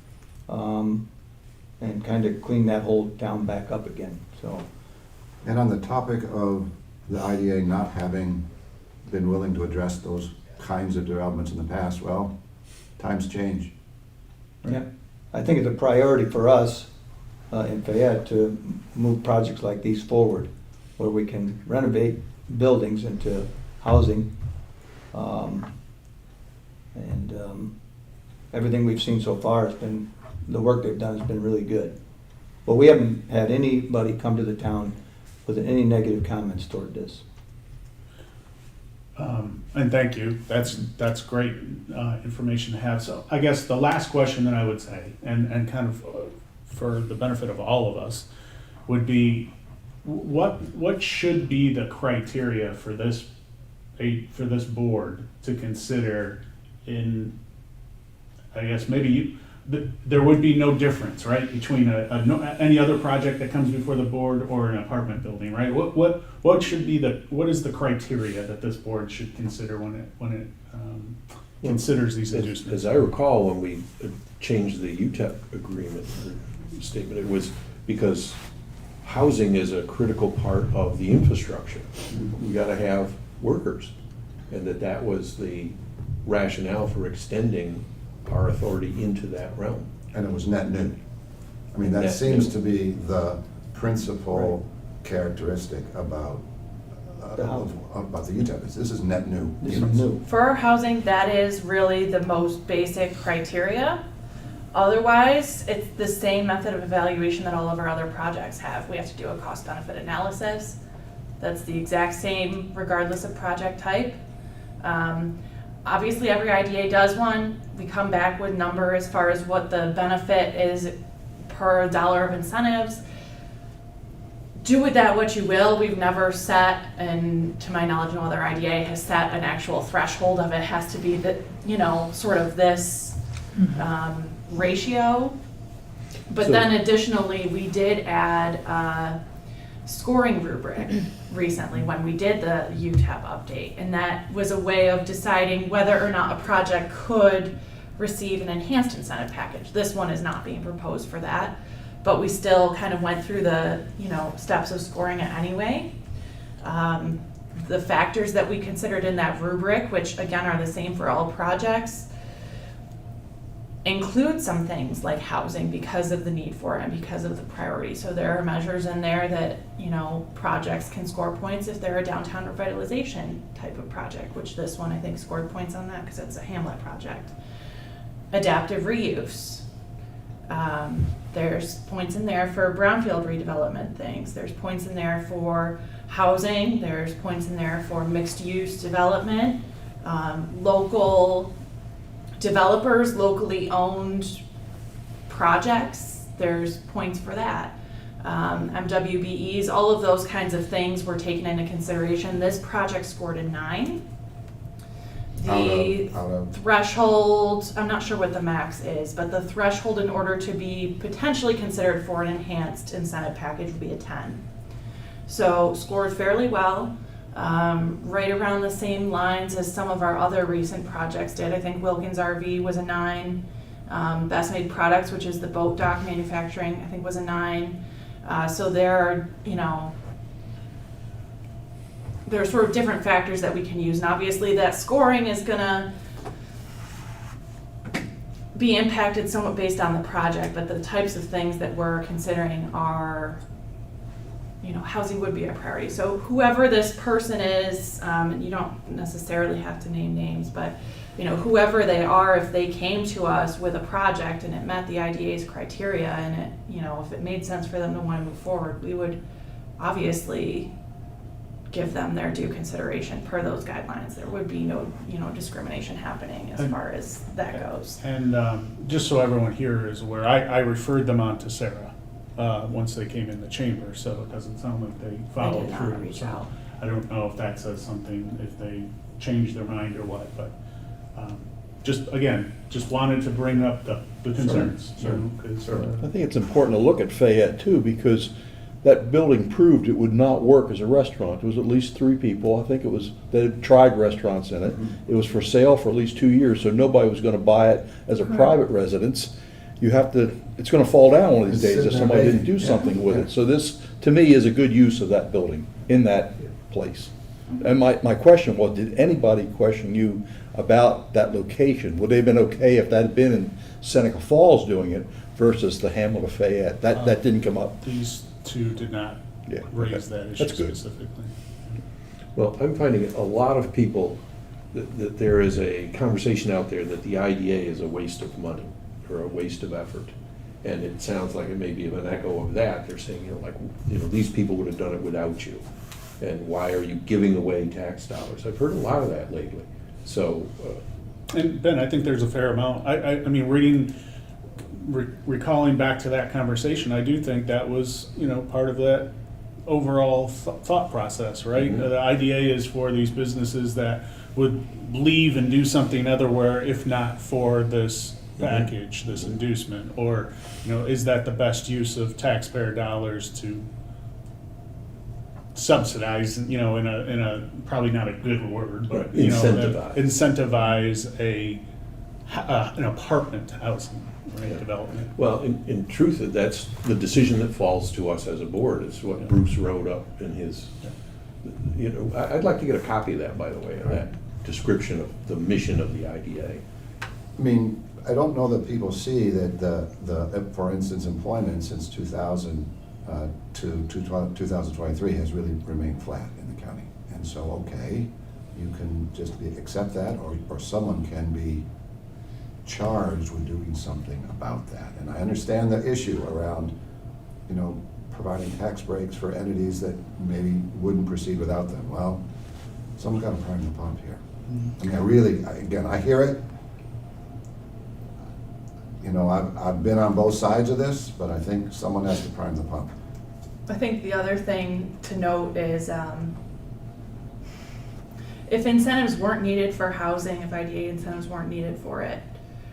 and kind of clean that whole town back up again. So. And on the topic of the IDA not having been willing to address those kinds of developments in the past, well, times change. Yeah, I think it's a priority for us in Fayette to move projects like these forward, where we can renovate buildings into housing. Everything we've seen so far the work they've done has been really good. But we haven't had anybody come to the town with any negative comments toward this. And thank you. That's great information to have. So I guess the last question that I would say, and kind of for the benefit of all of us, would be what should be the criteria for this board to consider in, I guess maybe there would be no difference, right, between any other project that comes before the board or an apartment building, right? What should be what is the criteria that this board should consider when it considers these inducements? As I recall, when we changed the UTEP agreement or statement, it was because housing is a critical part of the infrastructure. We got to have workers, and that was the rationale for extending our authority into that realm. And it was net new. I mean, that seems to be the principal characteristic about the UTEP. This is net new. This is new. For our housing, that is really the most basic criteria. Otherwise, it's the same method of evaluation that all of our other projects have. We have to do a cost-benefit analysis. That's the exact same regardless of project type. Obviously, every IDA does one. We come back with number as far as what the benefit is per dollar of incentives. Do with that what you will. We've never set, and to my knowledge, no other IDA has set an actual threshold of it has to be sort of this ratio. But then additionally, we did add a scoring rubric recently when we did the UTEP update, and that was a way of deciding whether or not a project could receive an enhanced incentive package. This one is not being proposed for that, but we still kind of went through the steps of scoring it anyway. The factors that we considered in that rubric, which again are the same for all projects, include some things like housing because of the need for it and because of the priority. So there are measures in there that, you know, projects can score points if they're a downtown revitalization type of project, which this one I think scored points on that because it's a hamlet project. Adaptive reuse. There's points in there for brownfield redevelopment things. There's points in there for housing. There's points in there for mixed use development, local developers, locally owned projects. There's points for that. MWBEs, all of those kinds of things were taken into consideration. This project scored a 9. The Out of- threshold, I'm not sure what the max is, but the threshold in order to be potentially considered for an enhanced incentive package would be a 10. So scored fairly well, right around the same lines as some of our other recent projects did. I think Wilkins RV was a 9. Best Made Products, which is the boat dock manufacturing, I think was a 9. So there are, you know, there are sort of different factors that we can use, and obviously that scoring is gonna be impacted somewhat based on the project, but the types of things that we're considering are, you know, housing would be a priority. So whoever this person is, and you don't necessarily have to name names, but you know, whoever they are, if they came to us with a project and it met the IDA's criteria and it, you know, if it made sense for them to want to move forward, we would obviously give them their due consideration per those guidelines. There would be no, you know, discrimination happening as far as that goes. And just so everyone here is aware, I referred them on to Sarah once they came in the chamber, so it doesn't sound like they followed not through. reach So out. I don't know if that says something, if they changed their mind or what, but just, again, just wanted to bring up the concerns. Sure. You know, 'cause, I think it's important to look at Fayette too, because that building proved it would not work as a restaurant. There was at least 3 people, I think it was, that had tried restaurants in it. It was for sale for at least 2 years, so nobody was gonna buy it as a private residence. You have to, it's gonna fall down one of these It's days if sitting somebody there didn't do vacant. something with Yeah. it. So this, to me, is a good use of that building in that place. And my question was, did anybody question you about that location? Would they have been okay if that had been in Seneca Falls doing it versus the Hamlet of Fayette? That didn't come up. These two did not Yeah, raise okay. that issue That's good. specifically. Well, I'm finding a lot of people, that there is a conversation out there that the IDA is a waste of money or a waste of effort. And it sounds like it may be an echo of that. They're saying, you know, like, you know, these people would have done it without you. And why are you giving away tax dollars? I've heard a lot of that lately. So, And Ben, I think there's a fair amount. I mean, recalling back to that conversation, I do think that was, you know, part of that overall thought process, right? Mhm. The IDA is for these businesses that would leave and do something otherwhere if not for this package, this inducement, or, you know, is that the best use of taxpayer dollars to subsidize, you know, in a probably not a good word, but you know, incentivize an apartment housing, right, Yeah. development. well, in truth, that's the decision that falls to us as a board. It's what Bruce wrote up in his, you know, I'd like to get a copy of that, by the way, of that description of the mission of the IDA. I mean, I don't know that people see that for instance, employment since 2000 to 2023 has really remained flat in the county. And so, okay, you can just accept that, or someone can be charged with doing something about that. And I understand the issue around, you know, providing tax breaks for entities that maybe wouldn't proceed without them. Well, someone's got to prime the pump here. I mean, I really, again, I hear it. You know, I've been on both sides of this, but I think someone has to prime the pump. I think the other thing to note is if incentives weren't needed for housing, if IDA incentives weren't needed for it,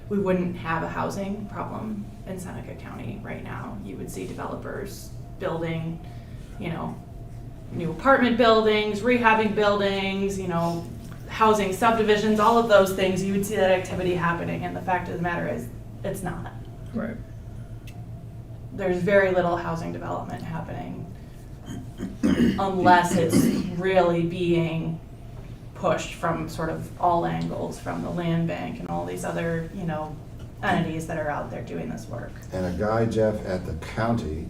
we wouldn't have a housing problem in Seneca County right now. You would see developers building, you know, new apartment buildings, rehabbing buildings, you know, housing subdivisions, all of those things. You would see that activity happening, and the fact of the matter is, it's not. Right. There's very little housing development happening unless it's really being pushed from sort of all angles, from the land bank and all these other, you know, entities that are out there doing this work. And a guy, Jeff, at the county,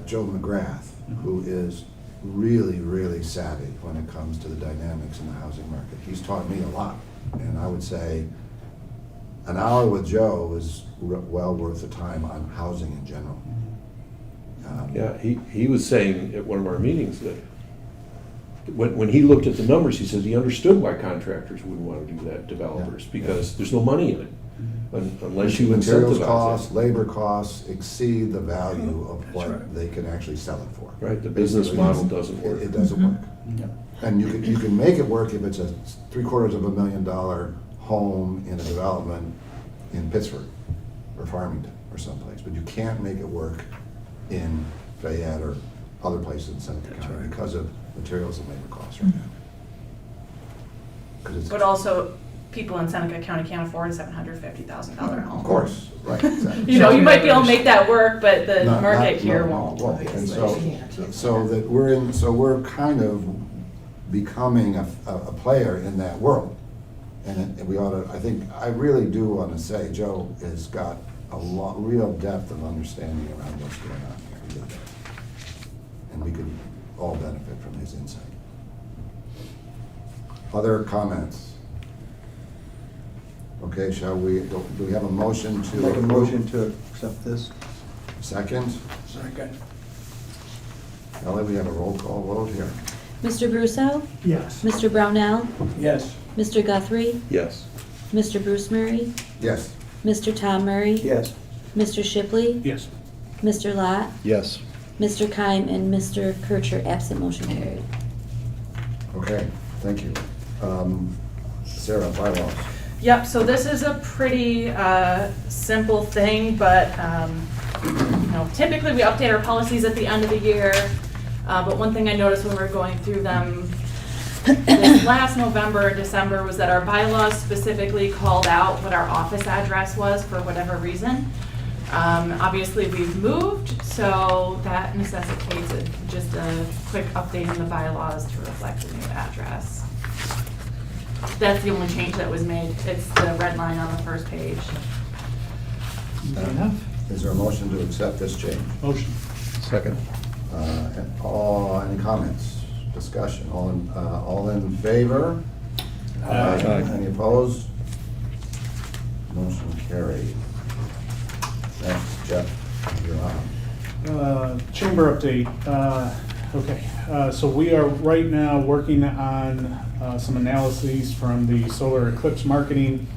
Joe McGrath, who is really, really savvy when it comes to the dynamics in the housing market. He's taught me a lot. And I would say an hour with Joe is well worth the time on housing in general. Yeah, he was saying at one of our meetings that when he looked at the numbers, he says he understood why contractors wouldn't want to do that, developers, because there's no money in it unless you Materials incentivize costs, it. labor costs exceed the value of what they can actually sell it for. Right, the business model doesn't work. It doesn't work. And you can make it work if it's a $750,000 home in a development in Pittsburgh or Farmington or someplace, but you can't make it work in Fayette or other places in Seneca County because of materials and labor costs right now. 'Cause it's- But also, people in Seneca County can't afford a $750,000 home. Of course, right, exactly. You know, you might be able to make that work, but the Not- market not- here no, won't. And so that we're kind of becoming a player in that world. And we ought to, I really do want to say, Joe has got a real depth of understanding around what's going on here. He really does. And we could all benefit from his insight. Other comments? Okay, shall we, do we have a motion to? Make a motion to accept this. Second? Second. Ellie, we have a roll call vote here. Mr. Brusso? Yes. Mr. Brownell? Yes. Mr. Guthrie? Yes. Mr. Bruce Murray? Yes. Mr. Tom Murray? Yes. Mr. Shipley? Yes. Mr. Lot? Yes. Mr. Keim and Mr. Kircher, absent, motion carried. Okay, thank you. Sarah, bylaws. Yep, so this is a pretty simple thing, but typically we update our policies at the end of the year. But one thing I noticed when we were going through them this last November and December was that our bylaws specifically called out what our office address was for whatever reason. Obviously, we've moved, so that necessitates just a quick update in the bylaws to reflect the new address. That's the only change that was made. It's the red line on the first page. Easy enough. Is there a motion to accept this change? Motion. Second. Any comments, discussion? All in favor? Aye. Any opposed? Motion carried. Next, Jeff, you're on. Chamber update. Okay, so we are right now working on some analyses from the solar eclipse marketing.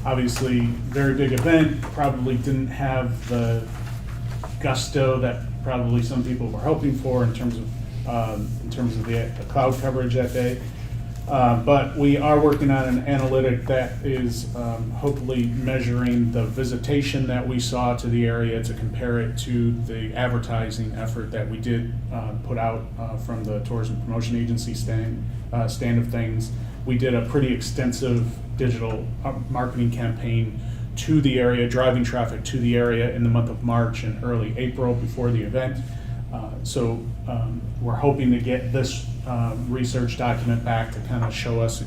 Obviously, very big event, probably didn't have the gusto that probably some people were hoping for in terms of the cloud coverage that day. But we are working on an analytic that is hopefully measuring the visitation that we saw to the area to compare it to the advertising effort that we did put out from the Tourism Promotion Agency stand of things. We did a pretty extensive digital marketing campaign to the area, driving traffic to the area in the month of March and early April before the event. So we're hoping to get this research document back to kind of show us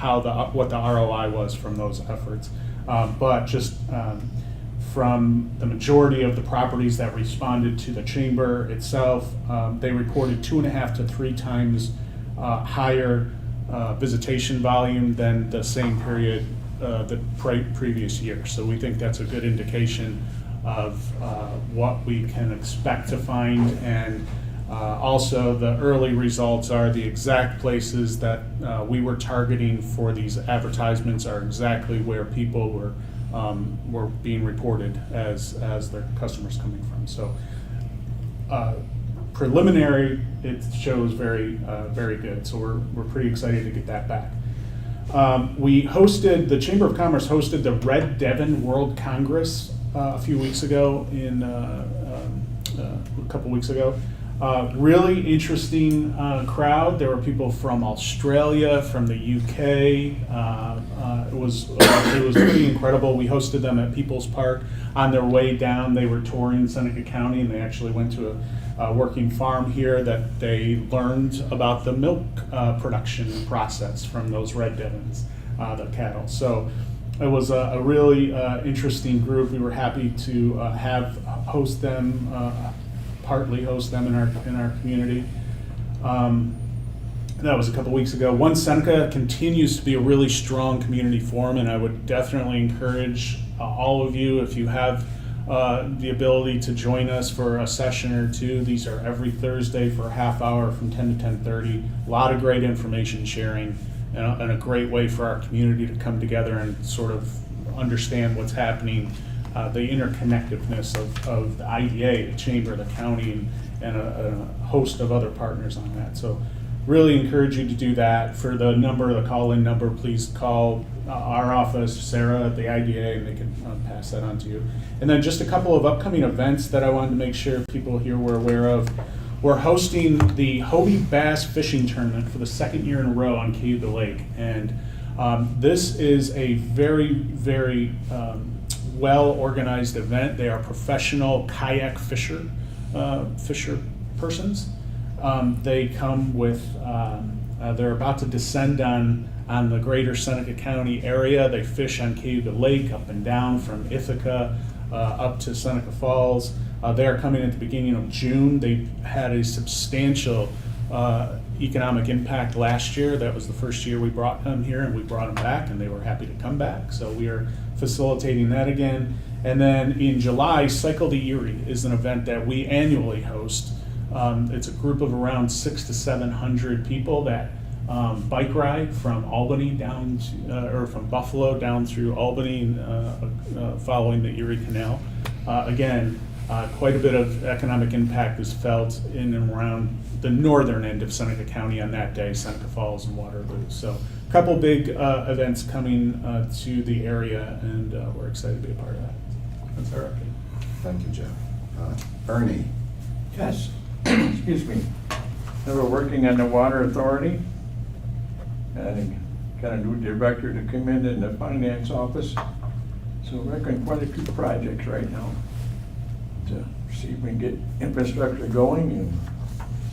what the ROI was from those efforts. But just from the majority of the properties that responded to the chamber itself, they reported 2.5 to 3 times higher visitation volume than the same period the previous year. So we think that's a good indication of what we can expect to find, and also the early results are the exact places that we were targeting for these advertisements are exactly where people were being reported as their customers coming from. So preliminary, it shows very good. So we're pretty excited to get that back. The Chamber of Commerce hosted the Red Devon World Congress a few weeks ago, a couple weeks ago. Really interesting crowd. There were people from Australia, from the UK. It was pretty incredible. We hosted them at People's Park. On their way down, they were touring Seneca County, and they actually went to a working farm here that they learned about the milk production process from those Red Devons, the cattle. So It was a really interesting group. We were happy to host them, partly host them in our community. That was a couple weeks ago. One Seneca continues to be a really strong community forum, and I would definitely encourage all of you, if you have the ability, to join us for a session or two. These are every Thursday for a half hour from 10 to 10:30. A lot of great information sharing, and a great way for our community to come together and sort of understand what's happening, the interconnectedness of the IDA, the chamber, the county, and a host of other partners on that. So really encourage you to do that. For the call-in number, please call our office, Sarah at the IDA, and they can pass that on to you. And then just a couple of upcoming events that I wanted to make sure people here were aware of. We're hosting the Hobie Bass Fishing Tournament for the second year in a row on Cayuga Lake. And this is a very, very well-organized event. They are professional kayak fisher persons. They come with, they're about to descend on the greater Seneca County area. They fish on Cayuga Lake, up and down from Ithaca up to Seneca Falls. They are coming at the beginning of June. They had a substantial economic impact last year. That was the first year we brought them here, and we brought them back, and they were happy to come back. So we are facilitating that again. And then in July, Cycle to Erie is an event that we annually host. It's a group of around 600 to 700 people that bike ride from Albany down to, or from Buffalo down through Albany, following the Erie Canal. Again, quite a bit of economic impact is felt in and around the northern end of Seneca County on that day, Seneca Falls and Waterloo. So a couple big events coming to the area, and we're excited to be a part of that. That's our update. Thank you, Jeff. Ernie? Yes, excuse me. They were working on the water authority, and got a new director to come in the finance office. So we're working on quite a few projects right now to see if we can get infrastructure going, and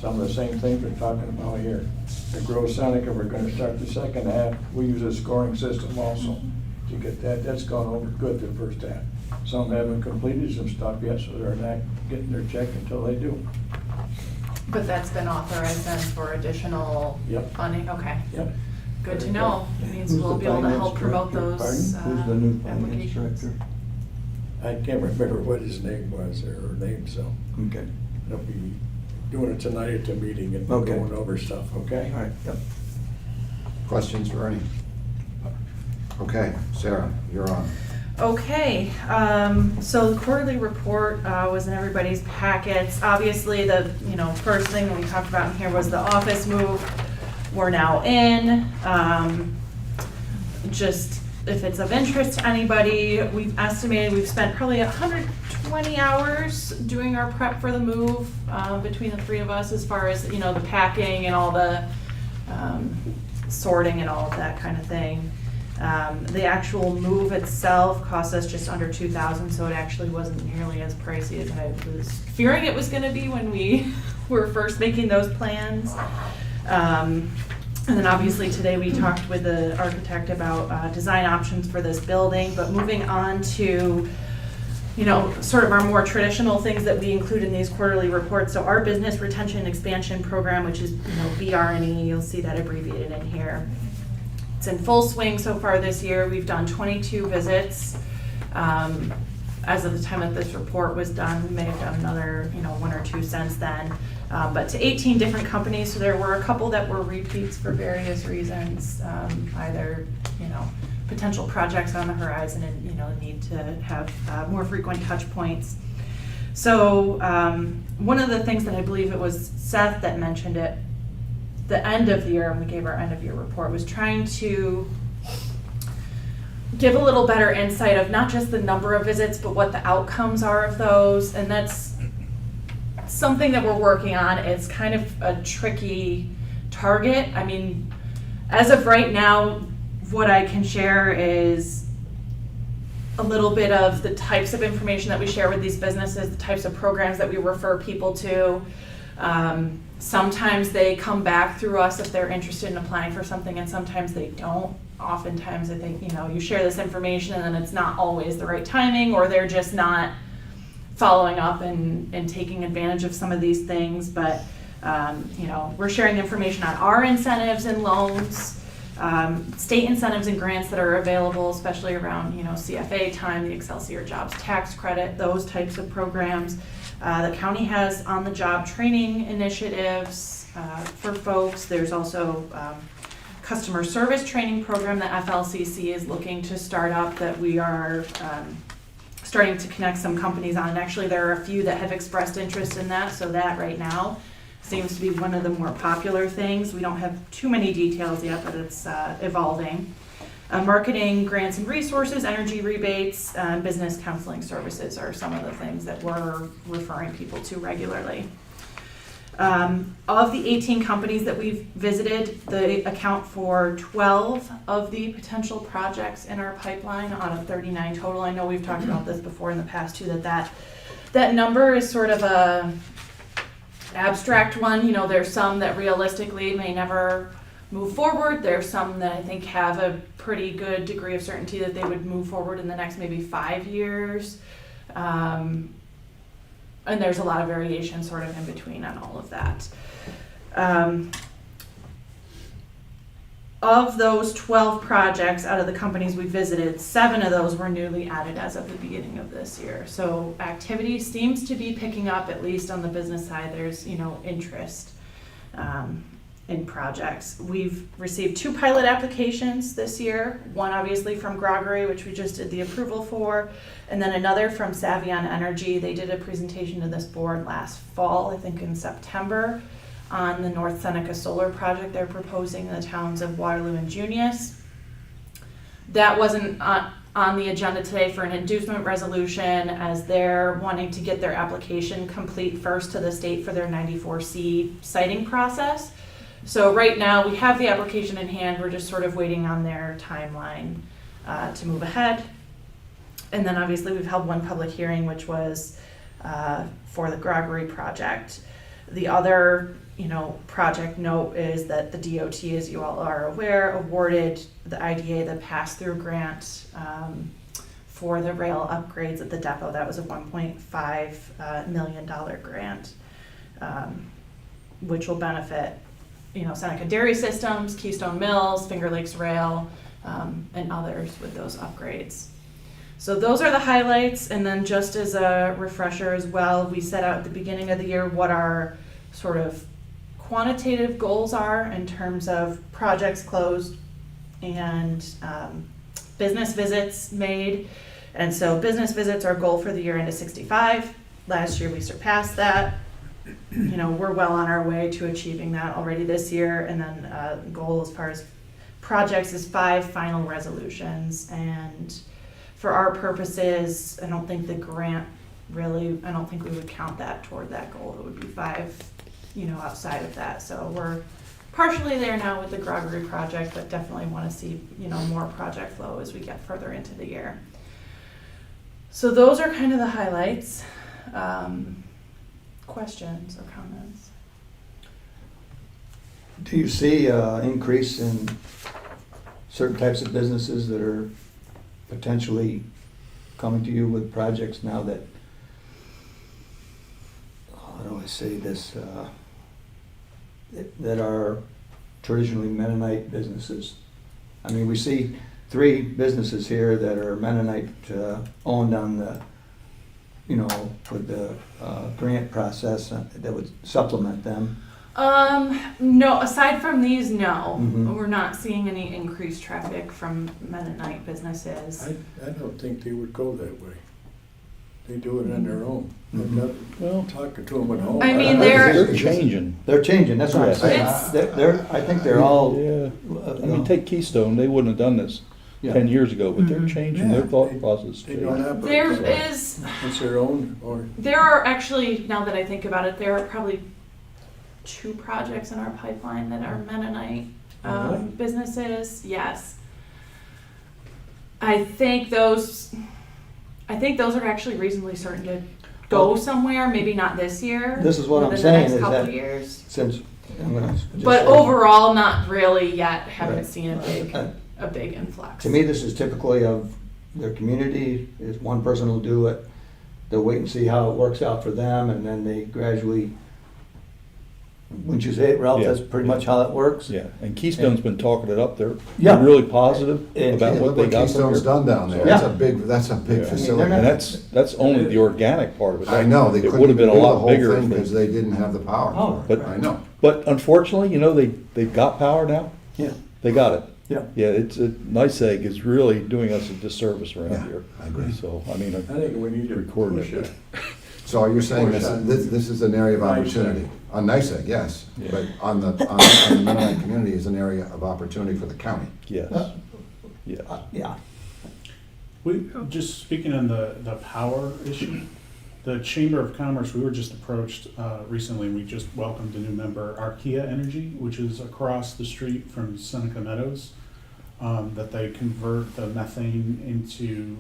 some of the same things we're talking about here. At Grove Seneca, we're gonna start the second half. We use a scoring system also to get that. That's gone over good the first half. Some haven't completed some stuff yet, so they're not getting their check until they do. But that's been authorized then for additional Yep. funding? Okay. Yep. Good to know. It means Who's we'll the be able to finance help promote director? those Pardon? Who's the new finance applications. director? I can't remember what his name was, or her name, so Okay, they'll be doing it tonight at the meeting and Okay. going over stuff, okay? all right, yep. Questions for Ernie? Okay, Sarah, you're on. Okay, so the quarterly report was in everybody's packets. Obviously, the first thing we talked about in here was the office move. We're now in. Just if it's of interest to anybody, we've estimated we've spent probably 120 hours doing our prep for the move between the three of us, as far as the packing and all the sorting and all of that kind of thing. The actual move itself cost us just under $2,000, so it actually wasn't nearly as pricey as I was fearing it was going to be when we were first making those plans. And then obviously today we talked with the architect about design options for this building, but moving on to sort of our more traditional things that we include in these quarterly reports. So our business retention expansion program, which is BRNE, you'll see that abbreviated in here. It's in full swing so far this year. We've done 22 visits. As of the time that this report was done, we may have done another, 1 or 2 since then. But to 18 different companies, so there were a couple that were repeats for various reasons, either, potential projects on the horizon and, need to have more frequent touch points. So one of the things that I believe it was Seth that mentioned it, the end of the year, when we gave our end of year report, was trying to give a little better insight of not just the number of visits, but what the outcomes are of those. And that's something that we're working on. It's kind of a tricky target. I mean, as of right now, what I can share is a little bit of the types of information that we share with these businesses, the types of programs that we refer people to. Sometimes they come back through us if they're interested in applying for something, and sometimes they don't. Oftentimes, I think, you share this information and then it's not always the right timing, or they're just not following up and taking advantage of some of these things. But, we're sharing information on our incentives and loans, state incentives and grants that are available, especially around, CFA time, the Excelsior Jobs Tax Credit, those types of programs. The county has on-the-job training initiatives for folks. There's also customer service training program that FLCC is looking to start up that we are starting to connect some companies on. And actually, there are a few that have expressed interest in that, so that right now seems to be one of the more popular things. We don't have too many details yet, but it's evolving. Marketing grants and resources, energy rebates, business counseling services are some of the things that we're referring people to regularly. Of the 18 companies that we've visited, they account for 12 of the potential projects in our pipeline out of 39 total. I know we've talked about this before in the past too, that number is sort of a abstract one. There's some that realistically may never move forward. There's some that I think have a pretty good degree of certainty that they would move forward in the next maybe 5 years. And there's a lot of variation sort of in between on all of that. Of those 12 projects out of the companies we visited, 7 of those were newly added as of the beginning of this year. So activity seems to be picking up, at least on the business side. There's, interest in projects. We've received 2 pilot applications this year, one obviously from Gregory, which we just did the approval for, and then another from Savion Energy. They did a presentation to this board last fall, I think in September, on the North Seneca solar project they're proposing in the towns of Waterloo and Junius. That wasn't on the agenda today for an inducement resolution, as they're wanting to get their application complete first to the state for their 94C siting process. So right now we have the application in hand. We're just sort of waiting on their timeline to move ahead. And then obviously we've held one public hearing, which was for the Gregory project. The other, project note is that the DOT, as you all are aware, awarded the IDA the pass-through grant for the rail upgrades at the depot. That was a $1.5 million grant, which will benefit Seneca Dairy Systems, Keystone Mills, Finger Lakes Rail, and others with those upgrades. So those are the highlights. And then just as a refresher as well, we set out at the beginning of the year what our sort of quantitative goals are in terms of projects closed and business visits made. And so business visits, our goal for the year end is 65. Last year we surpassed that. We're well on our way to achieving that already this year. And then the goal as far as projects is 5 final resolutions. And for our purposes, I don't think the grant really, I don't think we would count that toward that goal. It would be 5, outside of that. So we're partially there now with the Gregory project, but definitely want to see, more project flow as we get further into the year. So those are kind of the highlights. Questions or comments? Do you see increase in certain types of businesses that are potentially coming to you with projects now that, how do I say this, that are traditionally Mennonite businesses? I mean, we see 3 businesses here that are Mennonite owned on the, with the grant process that would supplement them. No, aside from these, no. Mhm. We're not seeing any increased traffic from Mennonite businesses. I don't think they would go that way. They do it on their own. I'm not Well, talking to them at home. I mean, they're changing. They're changing, that's what I'm saying. It's- I think they're all. Yeah, I mean, take Keystone, they wouldn't have done this Yeah. 10 years ago, but they're Mhm. changing their Yeah, thought process. They don't changing. have. There is, It's their own, or, there are actually, now that I think about it, there are probably 2 projects in our pipeline that are Mennonite Really? businesses. Yes. I think those are actually reasonably certain to go somewhere, maybe not this year. This is what I'm within saying, the is next couple that years. since, I'm gonna just But say- overall, not really yet, haven't Right. seen a big influx. To me, this is typically of their community, is one person will do it, they'll wait and see how it works out for them, and then they gradually, wouldn't you say it, Ralph, Yeah. that's pretty much how it works? Yeah, and Keystone's been talking it up. They're Yeah. really positive And- about Yeah, what look they what got from Keystone's here. done down there. Yeah. That's a big Yeah. facility. they're And not- that's only the organic part of it. I know, they It couldn't would have been a do the lot whole bigger thing if because they. they didn't have the power Oh, for it. but- I know. But unfortunately, they've got power now. Yeah, They got it. yeah. Yeah, it's a nice egg is really doing us a disservice Yeah, around here. I agree. So, I mean, I think we need to recording push it. it. So you're saying Push this, on this is an area of NICEAG. opportunity? On NICEAG, yes, Yeah. but on the Mennonite community is an area of opportunity for the county. Yes, yes. Yeah. We, just speaking on the power issue, the Chamber of Commerce, we were just approached recently, we just welcomed a new member, Archaea Energy, which is across the street from Seneca Meadows, that they convert the methane into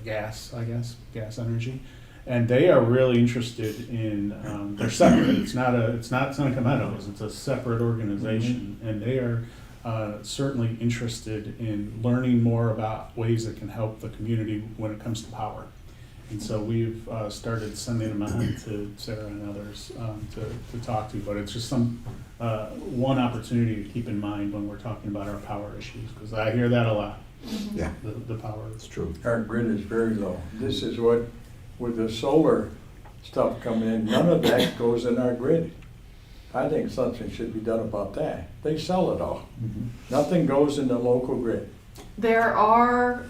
gas, I guess, gas energy. And they are really interested in, they're separate, it's not Seneca Meadows, it's a separate organization. And they are certainly interested in learning more about ways that can help the community when it comes to power. And so we've started sending them on to Sarah and others to talk to, but it's just one opportunity to keep in mind when we're talking about our power issues, because I hear that a lot, Yeah, the power. it's true. Our grid is very low. This is what, with the solar stuff coming in, none of that goes in our grid. I think something should be done about that. They sell it all. Nothing goes in the local grid. There are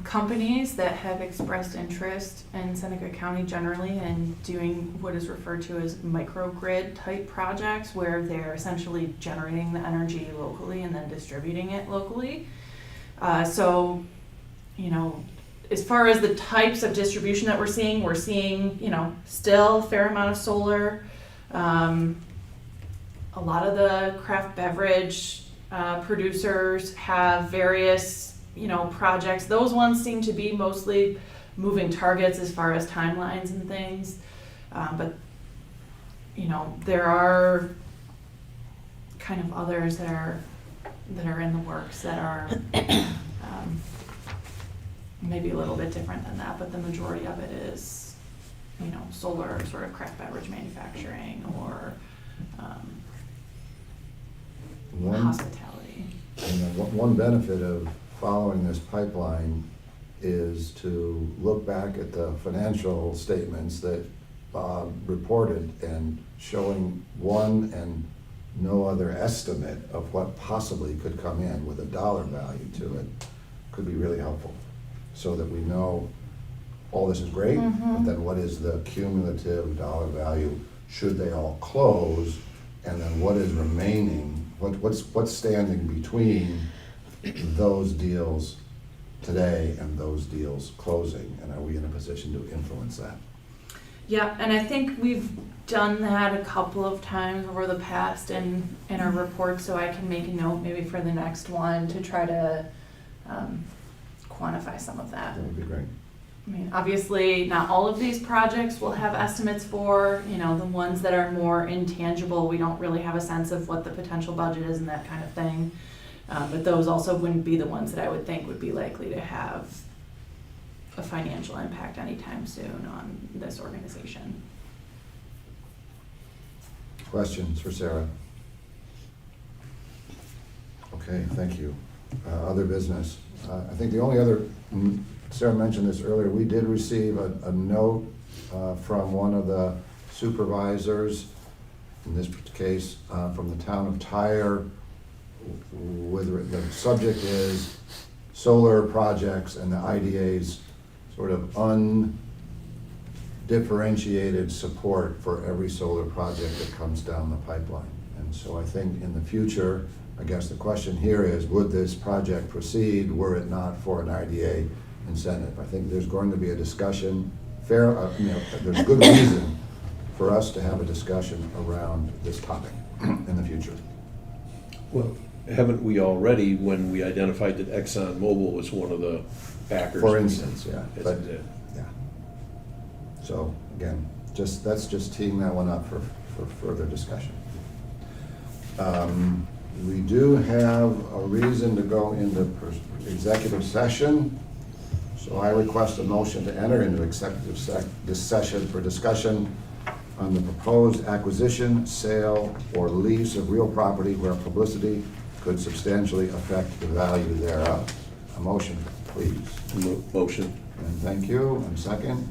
companies that have expressed interest in Seneca County generally in doing what is referred to as microgrid type projects, where they're essentially generating the energy locally and then distributing it locally. So, as far as the types of distribution that we're seeing, still a fair amount of solar. A lot of the craft beverage producers have various, projects. Those ones seem to be mostly moving targets as far as timelines and things. But, there are kind of others that are in the works that are maybe a little bit different than that, but the majority of it is, solar sort of craft beverage manufacturing or hospitality. One benefit of following this pipeline is to look back at the financial statements that Bob reported and showing one and no other estimate of what possibly could come in with a dollar value to it could be really helpful, so that we know all this is great, but then what is the cumulative dollar value should they all close, and then what is remaining, what's standing between those deals today and those deals closing, and are we in a position to influence that? Yeah, and I think we've done that a couple of times over the past in our reports, so I can make a note maybe for the next one to try to quantify some of that. That would be great. I mean, obviously, not all of these projects will have estimates for, the ones that are more intangible, we don't really have a sense of what the potential budget is and that kind of thing. But those also wouldn't be the ones that I would think would be likely to have a financial impact anytime soon on this organization. Questions for Sarah? Okay, thank you. Other business. I think the only other, Sarah mentioned this earlier, we did receive a note from one of the supervisors, in this case from the town of Tyre, with the subject is solar projects and the IDA's sort of undifferentiated support for every solar project that comes down the pipeline. And so I think in the future, I guess the question here is, would this project proceed were it not for an IDA incentive? I think there's going to be a discussion, there's good reason for us to have a discussion around this topic in the future. Well, haven't we already, when we identified that ExxonMobil was one of the backers? For instance, yeah. That's But, it. yeah. So again, that's just teeing that one up for further discussion. We do have a reason to go into executive session. So I request a motion to enter into executive this session for discussion on the proposed acquisition, sale, or lease of real property where publicity could substantially affect the value thereof. A motion, please. Motion. And thank you. And second?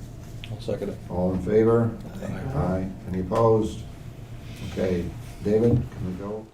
I'll second it. All in favor? Aye. Any opposed? Okay, David, can we go?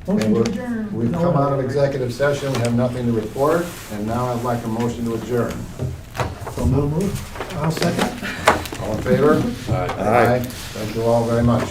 Motion to we're- adjourn. We've come out of executive session, we have nothing to report, and now I'd like a motion to adjourn. So move. I'll second. All in favor? Aye. Thank you all very much.